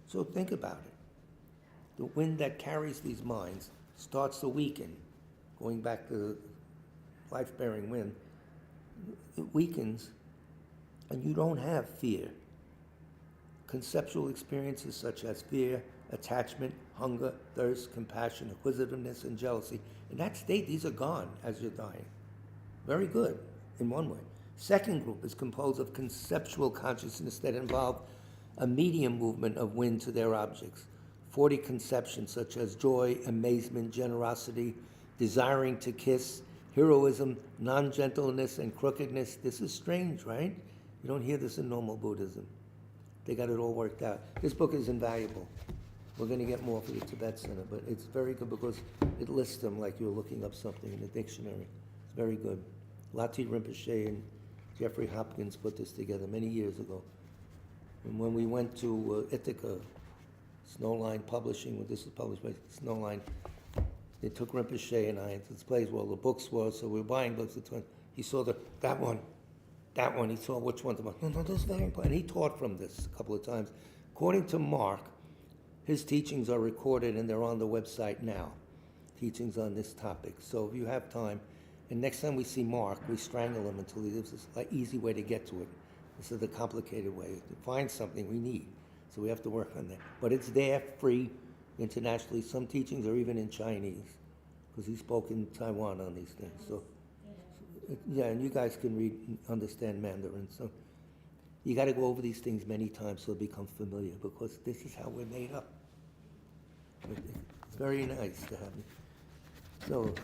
So think about it. The wind that carries these minds starts to weaken, going back to the life-bearing wind. It weakens, and you don't have fear. Conceptual experiences such as fear, attachment, hunger, thirst, compassion, acquisitiveness, and jealousy. In that state, these are gone as you're dying. Very good, in one way. Second group is composed of conceptual consciousness that involve a medium movement of wind to their objects. 40 conceptions such as joy, amazement, generosity, desiring to kiss, heroism, non-gentleness, and crookedness. This is strange, right? You don't hear this in normal Buddhism. They got it all worked out. This book is invaluable. We're going to get more for the Tibet Center, but it's very good because it lists them like you're looking up something in the dictionary. It's very good. Lati Rinpoche and Jeffrey Hopkins put this together many years ago. And when we went to Ithaca, Snowline Publishing, well, this is published by Snowline, they took Rinpoche and I to this place where all the books were, so we were buying books. He saw that one, he saw which one. No, this is very important. He taught from this a couple of times. According to Mark, his teachings are recorded and they're on the website now, teachings on this topic. So if you have time, and next time we see Mark, we strangle him until he gives us an easy way to get to it. This is the complicated way. To find something we need. So we have to work on that. But it's there, free, internationally. Some teachings are even in Chinese, because he spoke in Taiwan on these things. So, yeah, and you guys can read and understand Mandarin. So you got to go over these things many times so it becomes familiar, because this is how we're made up. Very nice to have you. So,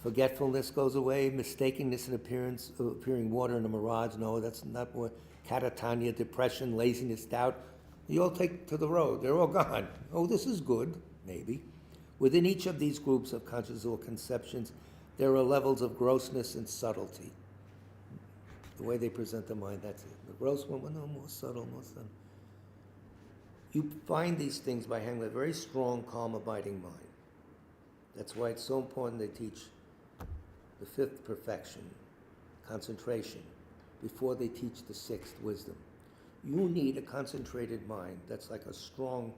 forgetfulness goes away, mistakingness in appearance, appearing water in a mirage. No, that's not what. Catatonia, depression, laziness, doubt. You all take to the road. They're all gone. Oh, this is good, maybe. Within each of these groups of consciousness or conceptions, there are levels of grossness and subtlety. The way they present the mind, that's it. The gross one, well, no, more subtle, more subtle. You find these things by having a very strong, calm, abiding mind. That's why it's so important they teach the fifth perfection, concentration, before they teach the sixth, wisdom. You need a concentrated mind that's like a strong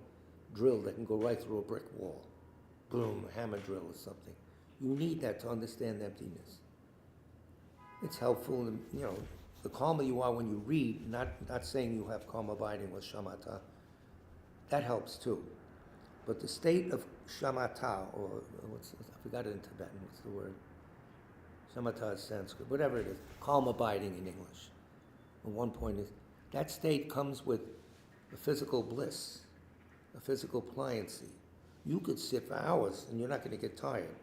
drill that can go right through a brick wall. Boom, a hammer drill or something. You need that to understand emptiness. It's helpful, the calmer you are when you read, not saying you have calm abiding with shamatha, that helps too. But the state of shamatha, or I forgot it in Tibetan, what's the word? Shamatha is Sanskrit, whatever it is, calm abiding in English. And one point is, that state comes with a physical bliss, a physical pliancy. You could sit for hours and you're not going to get tired.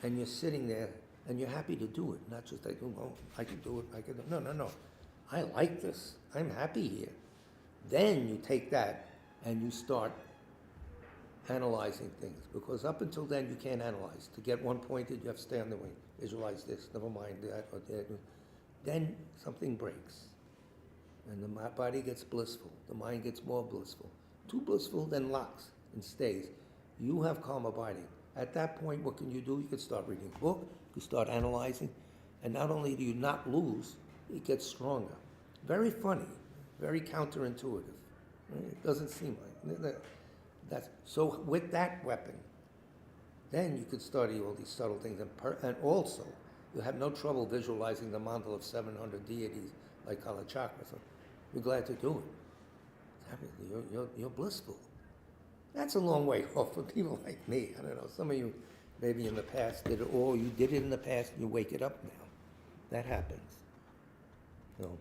And you're sitting there and you're happy to do it, not just like, oh, I can do it, I can do it. No. I like this. I'm happy here. Then you take that and you start analyzing things, because up until then you can't analyze. To get one pointed, you have to stay on the way. Visualize this, never mind that or that. Then something breaks, and the body gets blissful, the mind gets more blissful. Too blissful, then locks and stays. You have calm abiding. At that point, what can you do? You can start reading a book, you can start analyzing, and not only do you not lose, it gets stronger. Very funny, very counterintuitive. It doesn't seem like that's so. With that weapon, then you could study all these subtle things, and also you have no trouble visualizing the mandala of 700 deities like Kalachakra. So you're glad to do it. You're blissful. That's a long way off for people like me. I don't know. Some of you, maybe in the past, did it all. You did it in the past, and you wake it up now. That happens. So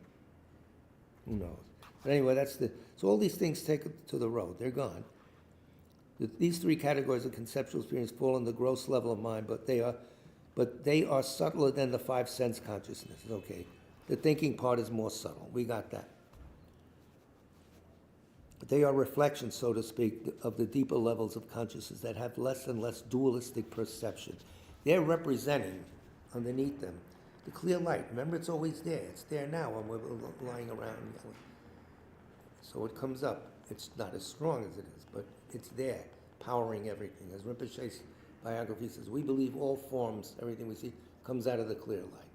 who knows? But anyway, so all these things take it to the road. They're gone. These three categories of conceptual experience fall in the gross level of mind, but they are subtler than the five sense consciousnesses. Okay, the thinking part is more subtle. We got that. But they are reflections, so to speak, of the deeper levels of consciousness that have less and less dualistic perception. They're representing, underneath them, the clear light. Remember, it's always there. It's there now when we're lying around. So it comes up. It's not as strong as it is, but it's there, powering everything. As Rinpoche's biography says, we believe all forms, everything we see, comes out of the clear light.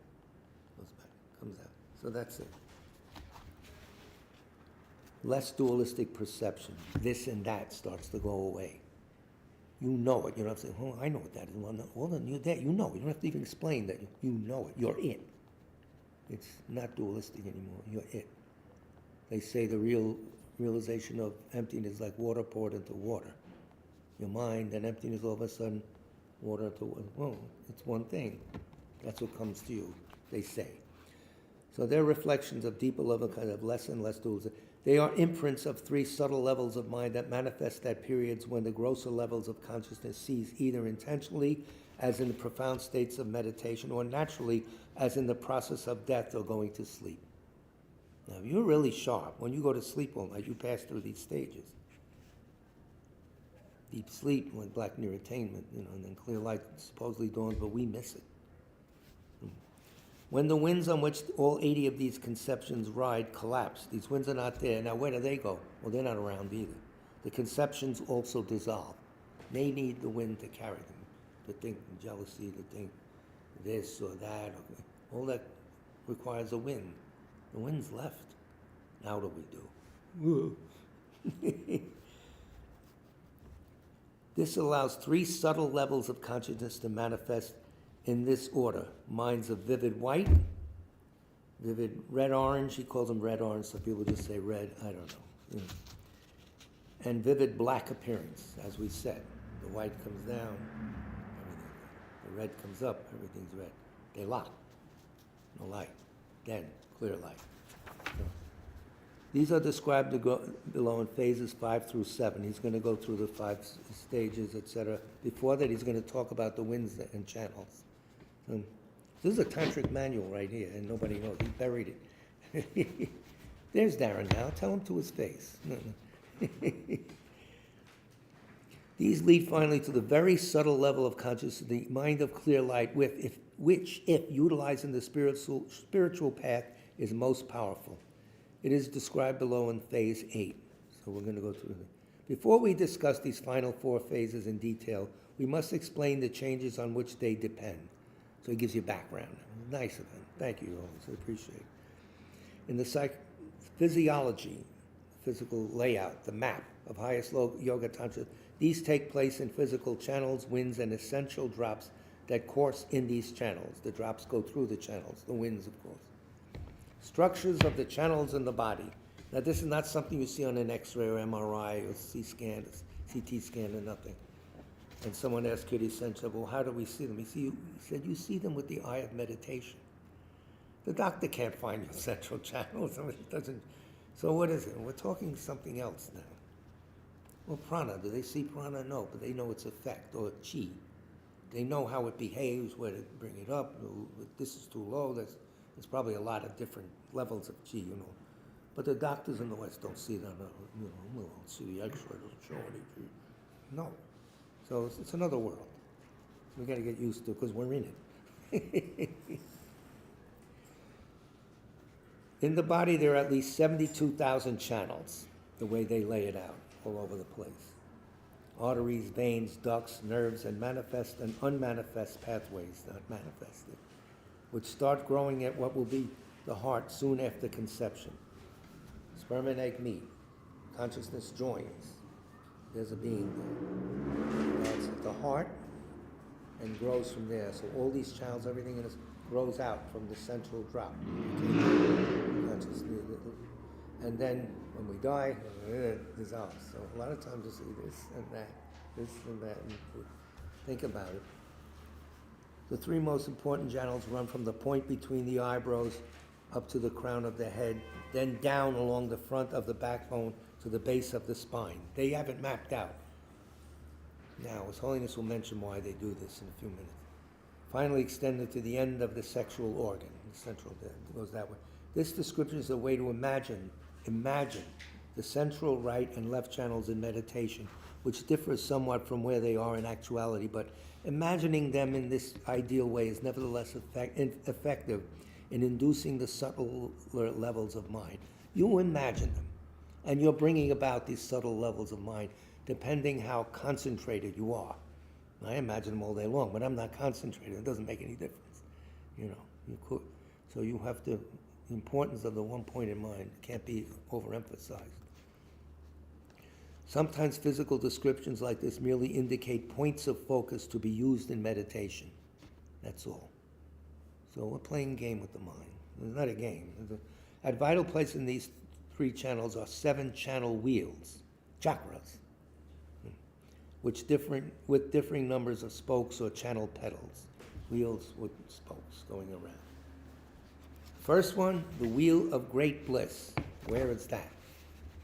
Goes back, comes out. So that's it. Less dualistic perception. This and that starts to go away. You know it. You don't have to say, oh, I know what that is. Well, then you're there. You know it. You don't have to even explain that. You know it. You're it. It's not dualistic anymore. You're it. They say the realization of emptiness is like water poured into water. Your mind and emptiness, all of a sudden, water into water. Well, it's one thing. That's what comes to you, they say. So they're reflections of deeper level, kind of less and less dualism. They are imprints of three subtle levels of mind that manifest at periods when the grosser levels of consciousness cease, either intentionally, as in the profound states of meditation, or naturally, as in the process of death or going to sleep. Now, if you're really sharp, when you go to sleep all night, you pass through these stages. Deep sleep, like black near attainment, and then clear light supposedly dawns, but we miss it. When the winds on which all 80 of these conceptions ride collapse, these winds are not there. Now, where do they go? Well, they're not around either. The conceptions also dissolve. They need the wind to carry them, to think jealousy, to think this or that. All that requires a wind. The wind's left. Now what do we do? This allows three subtle levels of consciousness to manifest in this order. Minds of vivid white, vivid red-orange, he calls them red-orange, so people just say red, I don't know. And vivid black appearance, as we said. The white comes down, everything. The red comes up, everything's red. They lock. No light. Then, clear light. So, These are described below in phases 5 through 7. He's going to go through the 5 stages, etc. Before that, he's going to talk about the winds and channels. This is a tantric manual right here, and nobody knows. He buried it. There's Darren now. Tell him to his face. These lead finally to the very subtle level of consciousness, the mind of clear light, which, if utilized in the spiritual path, is most powerful. It is described below in phase 8. So we're going to go through it. Before we discuss these final 4 phases in detail, we must explain the changes on which they depend. So he gives you background. Nice of him. Thank you, always. I appreciate it. In the physiology, physical layout, the map of highest yoga tantra, these take place in physical channels, winds, and essential drops that course in these channels. The drops go through the channels, the winds, of course. Structures of the channels in the body. Now, this is not something you see on an X-ray or MRI or CT scan or nothing. And someone asked Kitty Sencha, well, how do we see them? He said, you see them with the eye of meditation. The doctor can't find your central channels. I mean, it doesn't. So what is it? We're talking something else now. Well, prana, do they see prana? No, but they know its effect, or chi. They know how it behaves, where to bring it up. This is too low. There's probably a lot of different levels of chi, But the doctors in the West don't see that. We don't see the X-ray, doesn't show any chi. No. So it's another world. We got to get used to it because we're in it. In the body, there are at least 72,000 channels, the way they lay it out, all over the place. Arteries, veins, ducts, nerves, and manifest and unmanifest pathways, not manifested, which start growing at what will be the heart soon after conception. Sperm and egg meet. Consciousness joins. There's a being there. That's at the heart and grows from there. So all these channels, everything in us, grows out from the central drop. And then when we die, it dissolves. So a lot of times you see this and that, and think about it. The 3 most important channels run from the point between the eyebrows up to the crown of the head, then down along the front of the backbone to the base of the spine. They have it mapped out. Now, His Holiness will mention why they do this in a few minutes. Finally extended to the end of the sexual organ, the central, it goes that way. This description is a way to imagine the central right and left channels in meditation, which differs somewhat from where they are in actuality, but imagining them in this ideal way is nevertheless effective in inducing the subtler levels of mind. You imagine them, and you're bringing about these subtle levels of mind depending how concentrated you are. I imagine them all day long, but I'm not concentrated. It doesn't make any difference. You could. So you have to, the importance of the one point in mind can't be overemphasized. Sometimes physical descriptions like this merely indicate points of focus to be used in meditation. That's all. So we're playing a game with the mind. It's not a game. At vital place in these 3 channels are 7 channel wheels, chakras, with differing numbers of spokes or channel petals, wheels with spokes going around. First one, the wheel of great bliss. Where is that?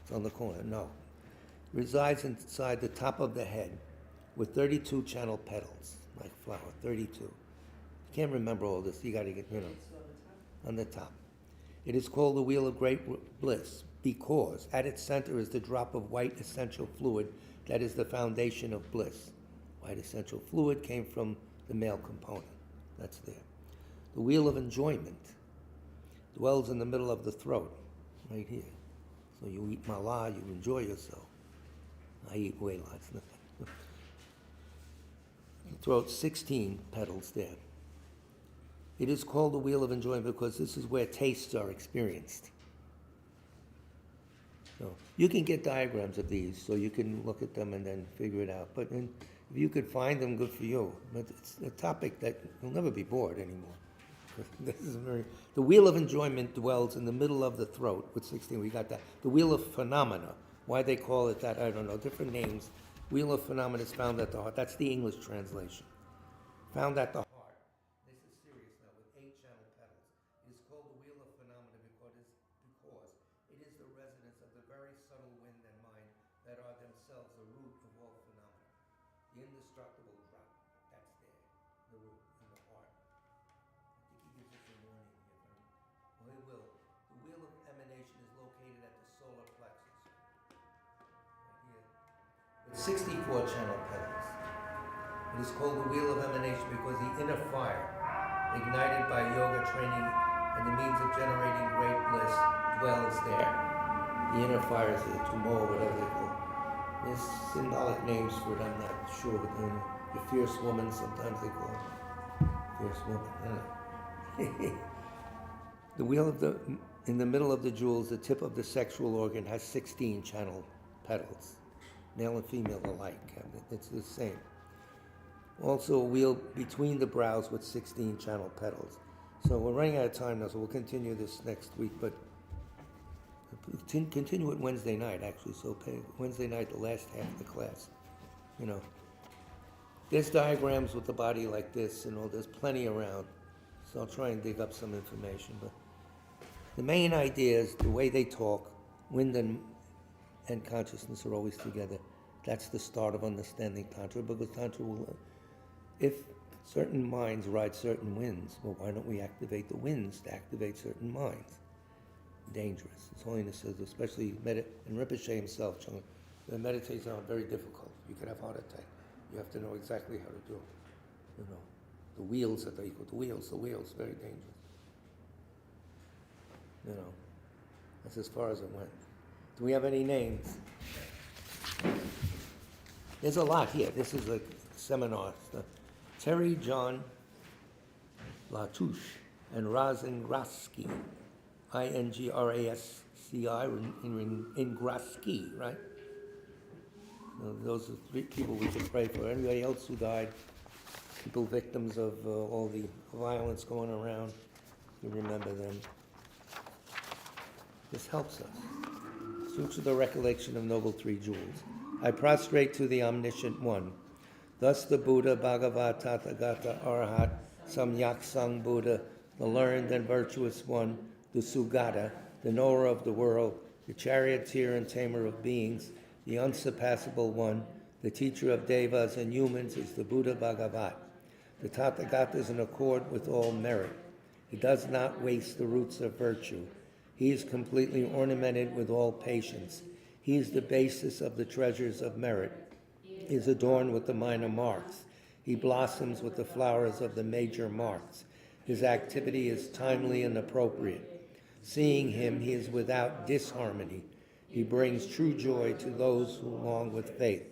It's on the corner. No. Resides inside the top of the head with 32 channel petals, like a flower, 32. You can't remember all this. You got to get, on the top. It is called the wheel of great bliss because at its center is the drop of white essential fluid that is the foundation of bliss. White essential fluid came from the male component. That's there. The wheel of enjoyment dwells in the middle of the throat, right here. So you eat mala, you enjoy yourself. I eat way lots, nothing. The throat, 16 petals there. It is called the wheel of enjoyment because this is where tastes are experienced. So you can get diagrams of these, so you can look at them and then figure it out. But if you could find them, good for you. But it's a topic that you'll never be bored anymore. This is the wheel of enjoyment dwells in the middle of the throat with 16. We got that. The wheel of phenomena. Why they call it that, I don't know. Different names. Wheel of phenomena is found at the heart. That's the English translation. Found at the heart. This is serious now with 8 channel petals. It is called the wheel of phenomena because It is the resonance of the very subtle wind and mind that are themselves the root of all phenomena. The indestructible drop, that's there, the root in the heart. I think he gives us a warning here. Well, he will. The wheel of emanation is located at the solar plexus, right here, with 64 channel petals. It is called the wheel of emanation because the inner fire, ignited by yoga training and the means of generating great bliss, dwells there. The inner fire is the tumor, whatever they call it. There's symbolic names for it, I'm not sure. The fierce woman, sometimes they call it. Fierce woman. The wheel in the middle of the jewels, the tip of the sexual organ, has 16 channel petals. Male and female alike. It's the same. Also a wheel between the brows with 16 channel petals. So we're running out of time now, so we'll continue this next week, but continue it Wednesday night, actually. So Wednesday night, the last half of the class. There's diagrams with the body like this, there's plenty around. So I'll try and dig up some information. But the main idea is the way they talk, wind and consciousness are always together. That's the start of understanding Tantra, because Tantra will, if certain minds ride certain winds, well, why don't we activate the winds to activate certain minds? Dangerous. His Holiness says, especially, and Rinpoche himself, the meditations are very difficult. You could have heart attack. You have to know exactly how to do it. The wheels that they equal, the wheels, very dangerous. That's as far as it went. Do we have any names? There's a lot here. This is a seminar. Terry John Latouche and Razingrasky, Ingrasky, Ingrasky, right? Those are 3 people we can pray for. Anybody else who died, people victims of all the violence going around, you remember them. This helps us. Sutra the recollection of Noble Three Jewels. I prostrate to the Omniscient One. Thus the Buddha, Bhagavad, Tathagata, Arahat, Samyak Sang Buddha, the learned and virtuous one, the Sugata, the knower of the world, the charioteer and tamer of beings, the unsurpassable one, the teacher of devas and humans is the Buddha Bhagavat. The Tathagata is in accord with all merit. He does not waste the roots of virtue. He is completely ornamented with all patience. He is the basis of the treasures of merit. He is adorned with the minor marks. He blossoms with the flowers of the major marks. His activity is timely and appropriate. Seeing him, he is without disharmony. He brings true joy to those who long with faith.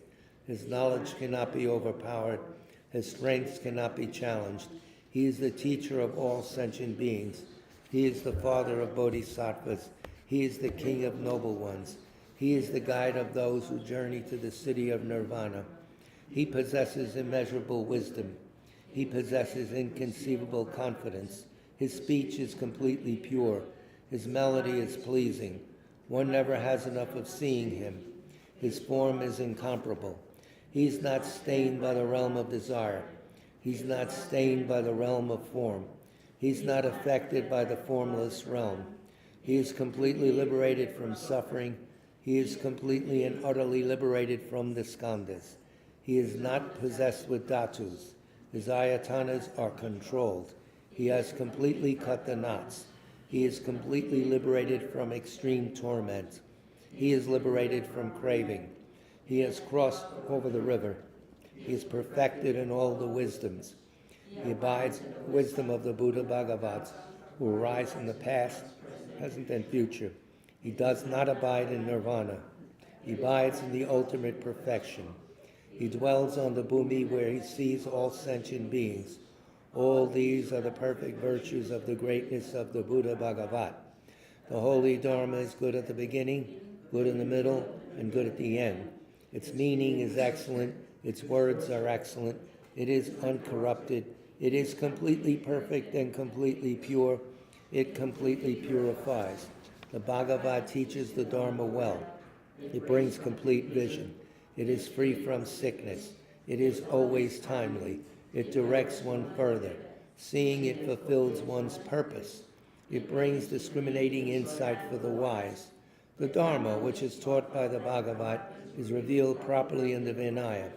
His knowledge cannot be overpowered. His strengths cannot be challenged. He is the teacher of all sentient beings. He is the father of bodhisattvas. He is the king of noble ones. He is the guide of those who journey to the city of nirvana. He possesses immeasurable wisdom. He possesses inconceivable confidence. His speech is completely pure. His melody is pleasing. One never has enough of seeing him. His form is incomparable. He's not stained by the realm of desire. He's not stained by the realm of form. He's not affected by the formless realm. He is completely liberated from suffering. He is completely and utterly liberated from the skandhas. He is not possessed with dhatus. His ayatanas are controlled. He has completely cut the knots. He is completely liberated from extreme torment. He is liberated from craving. He has crossed over the river. He is perfected in all the wisdoms. He abides in the wisdom of the Buddha Bhagavats, who arise in the past, present, and future. He does not abide in nirvana. He abides in the ultimate perfection. He dwells on the bhumi where he sees all sentient beings. All these are the perfect virtues of the greatness of the Buddha Bhagavat. The holy Dharma is good at the beginning, good in the middle, and good at the end. Its meaning is excellent. Its words are excellent. It is uncorrupted. It is completely perfect and completely pure. It completely purifies. The Bhagavad teaches the Dharma well. It brings complete vision. It is free from sickness. It is always timely. It directs one further. Seeing it fulfills one's purpose. It brings discriminating insight for the wise. The Dharma, which is taught by the Bhagavat, is revealed properly in the Vinaya.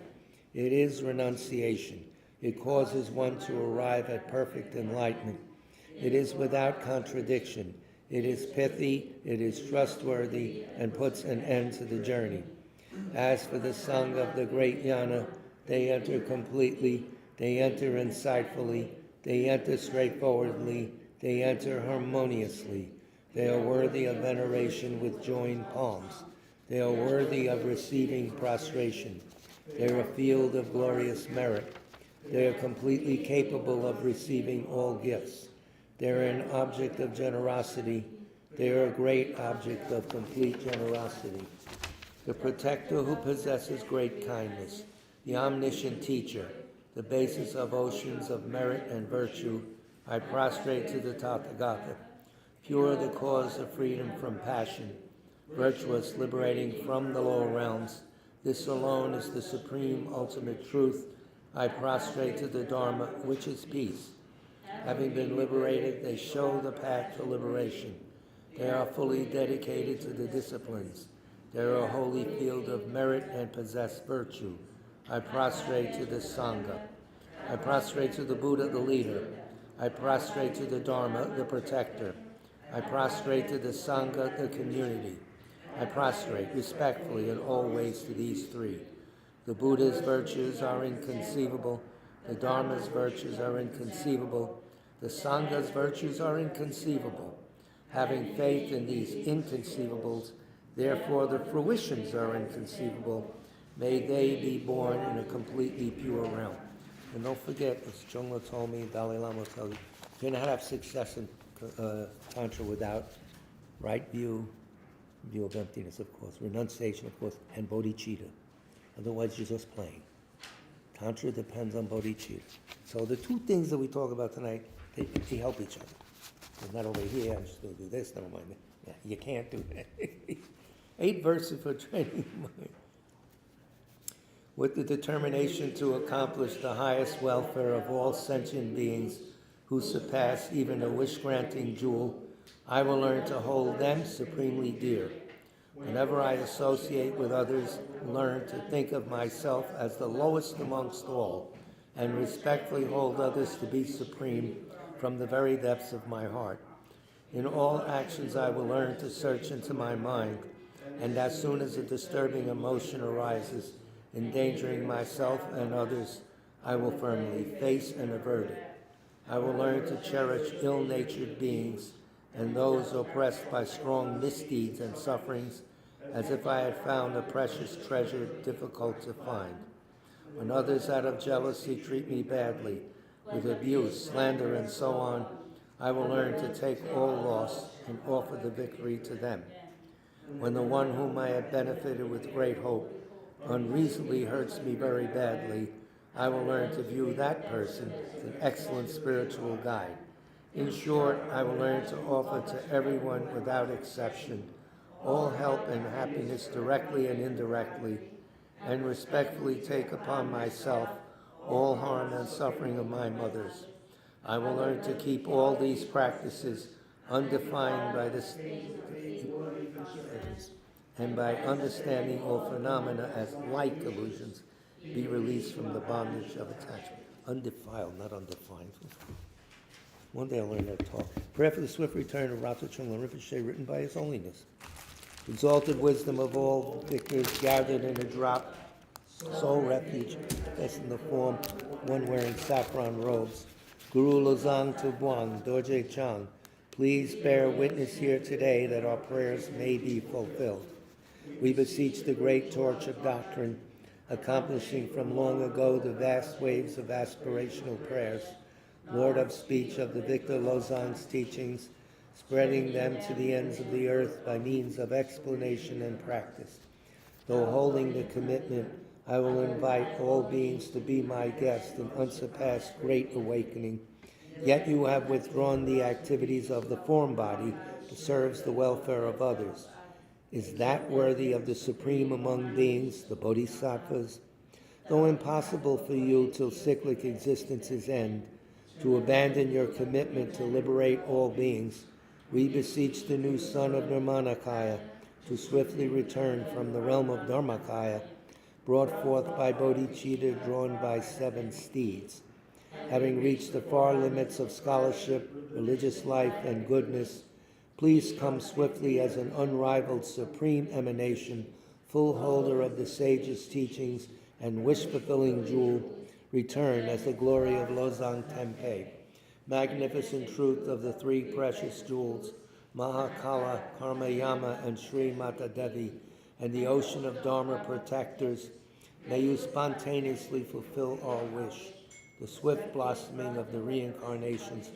It is renunciation. It causes one to arrive at perfect enlightenment. It is without contradiction. It is pithy, it is trustworthy, and puts an end to the journey. As for the Sangha of the great Jnana, they enter completely, they enter insightfully, they enter straightforwardly, they enter harmoniously. They are worthy of veneration with joined palms. They are worthy of receiving prostration. They are a field of glorious merit. They are completely capable of receiving all gifts. They are an object of generosity. They are a great object of complete generosity. The protector who possesses great kindness, the omniscient teacher, the basis of oceans of merit and virtue, I prostrate to the Tathagata. Pure the cause of freedom from passion, virtuous, liberating from the lower realms. This alone is the supreme ultimate truth. I prostrate to the Dharma, which is peace. Having been liberated, they show the path to liberation. They are fully dedicated to the disciplines. They are a holy field of merit and possess virtue. I prostrate to the Sangha. I prostrate to the Buddha, the leader. I prostrate to the Dharma, the protector. I prostrate to the Sangha, the community. I prostrate respectfully in all ways to these three. The Buddha's virtues are inconceivable. The Dharma's virtues are inconceivable. The Sangha's virtues are inconceivable. Having faith in these inconceivables, therefore the fruitions are inconceivable. May they be born in a completely pure realm. And don't forget, as Chungla told me, Dalai Lama will tell you, you cannot have success in Tantra without right view of emptiness, of course, renunciation, of course, and bodhicitta. Otherwise, you're just playing. Tantra depends on bodhicitta. So the two things that we talk about tonight, they help each other. It's not over here, I'm just going to do this, never mind. Yeah, you can't do that. 8 verses for training mind. With the determination to accomplish the highest welfare of all sentient beings who surpass even a wish-granting jewel, I will learn to hold them supremely dear. Whenever I associate with others, learn to think of myself as the lowest amongst all, and respectfully hold others to be supreme from the very depths of my heart. In all actions I will learn to search into my mind, and as soon as a disturbing emotion arises, endangering myself and others, I will firmly face and avert it. I will learn to cherish ill-natured beings and those oppressed by strong misdeeds and sufferings, as if I had found a precious treasure difficult to find. When others out of jealousy treat me badly, with abuse, slander, and so on, I will learn to take all loss and offer the victory to them. When the one whom I have benefited with great hope unreasonably hurts me very badly, I will learn to view that person as an excellent spiritual guide. In short, I will learn to offer to everyone without exception all help and happiness directly and indirectly, and respectfully take upon myself all harm and suffering of my mothers. I will learn to keep all these practices undefined by this, and by understanding all phenomena as like illusions, be released from the bondage of attachment. Undefiled, not undefined. One day I'll learn that talk. Prayer for the swift return of Rata Chungla Rinpoche, written by His Holiness. Exalted wisdom of all victors, gathered in a drop, sole refuge, that's in the form one wearing saffron robes. Guru Lozang Tubuang, Dorje Chang, please bear witness here today that our prayers may be fulfilled. We beseech the great torch of doctrine, accomplishing from long ago the vast waves of aspirational prayers, Lord of speech of the Victor Lozang's teachings, spreading them to the ends of the earth by means of explanation and practice. Though holding the commitment, I will invite all beings to be my guest in unsurpassed great awakening. Yet you have withdrawn the activities of the form body that serves the welfare of others. Is that worthy of the supreme among beings, the bodhisattvas? Though impossible for you till cyclic existence's end, to abandon your commitment to liberate all beings, we beseech the new son of Nirmanakaya to swiftly return from the realm of Dharmakaya, brought forth by bodhicitta drawn by 7 steeds. Having reached the far limits of scholarship, religious life, and goodness, please come swiftly as an unrivaled supreme emanation, full holder of the sage's teachings and wish-fulfilling jewel, return as the glory of Losang Tempe, magnificent truth of the 3 precious jewels, Mahakala, Karmayama, and Sri Mata Devi, and the ocean of Dharma protectors. May you spontaneously fulfill our wish, the swift blossoming of the reincarnation's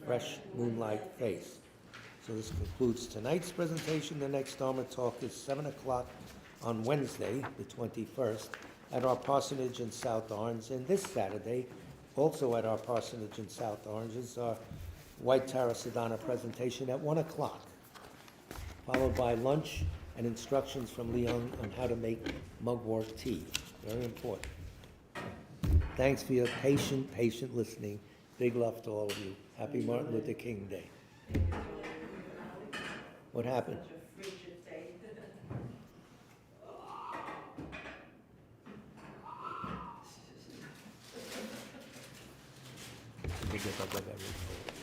fresh moonlight face. So this concludes tonight's presentation. The next Dharma talk is 7 o'clock on Wednesday, the 21st, at our parsonage in South Orange. And this Saturday, also at our parsonage in South Orange, is our White Tara Sadhana presentation at 1 o'clock, followed by lunch and instructions from Leon on how to make mugwort tea. Very important. Thanks for your patient listening. Big love to all of you. Happy Martin Luther King Day. What happened? Let me get that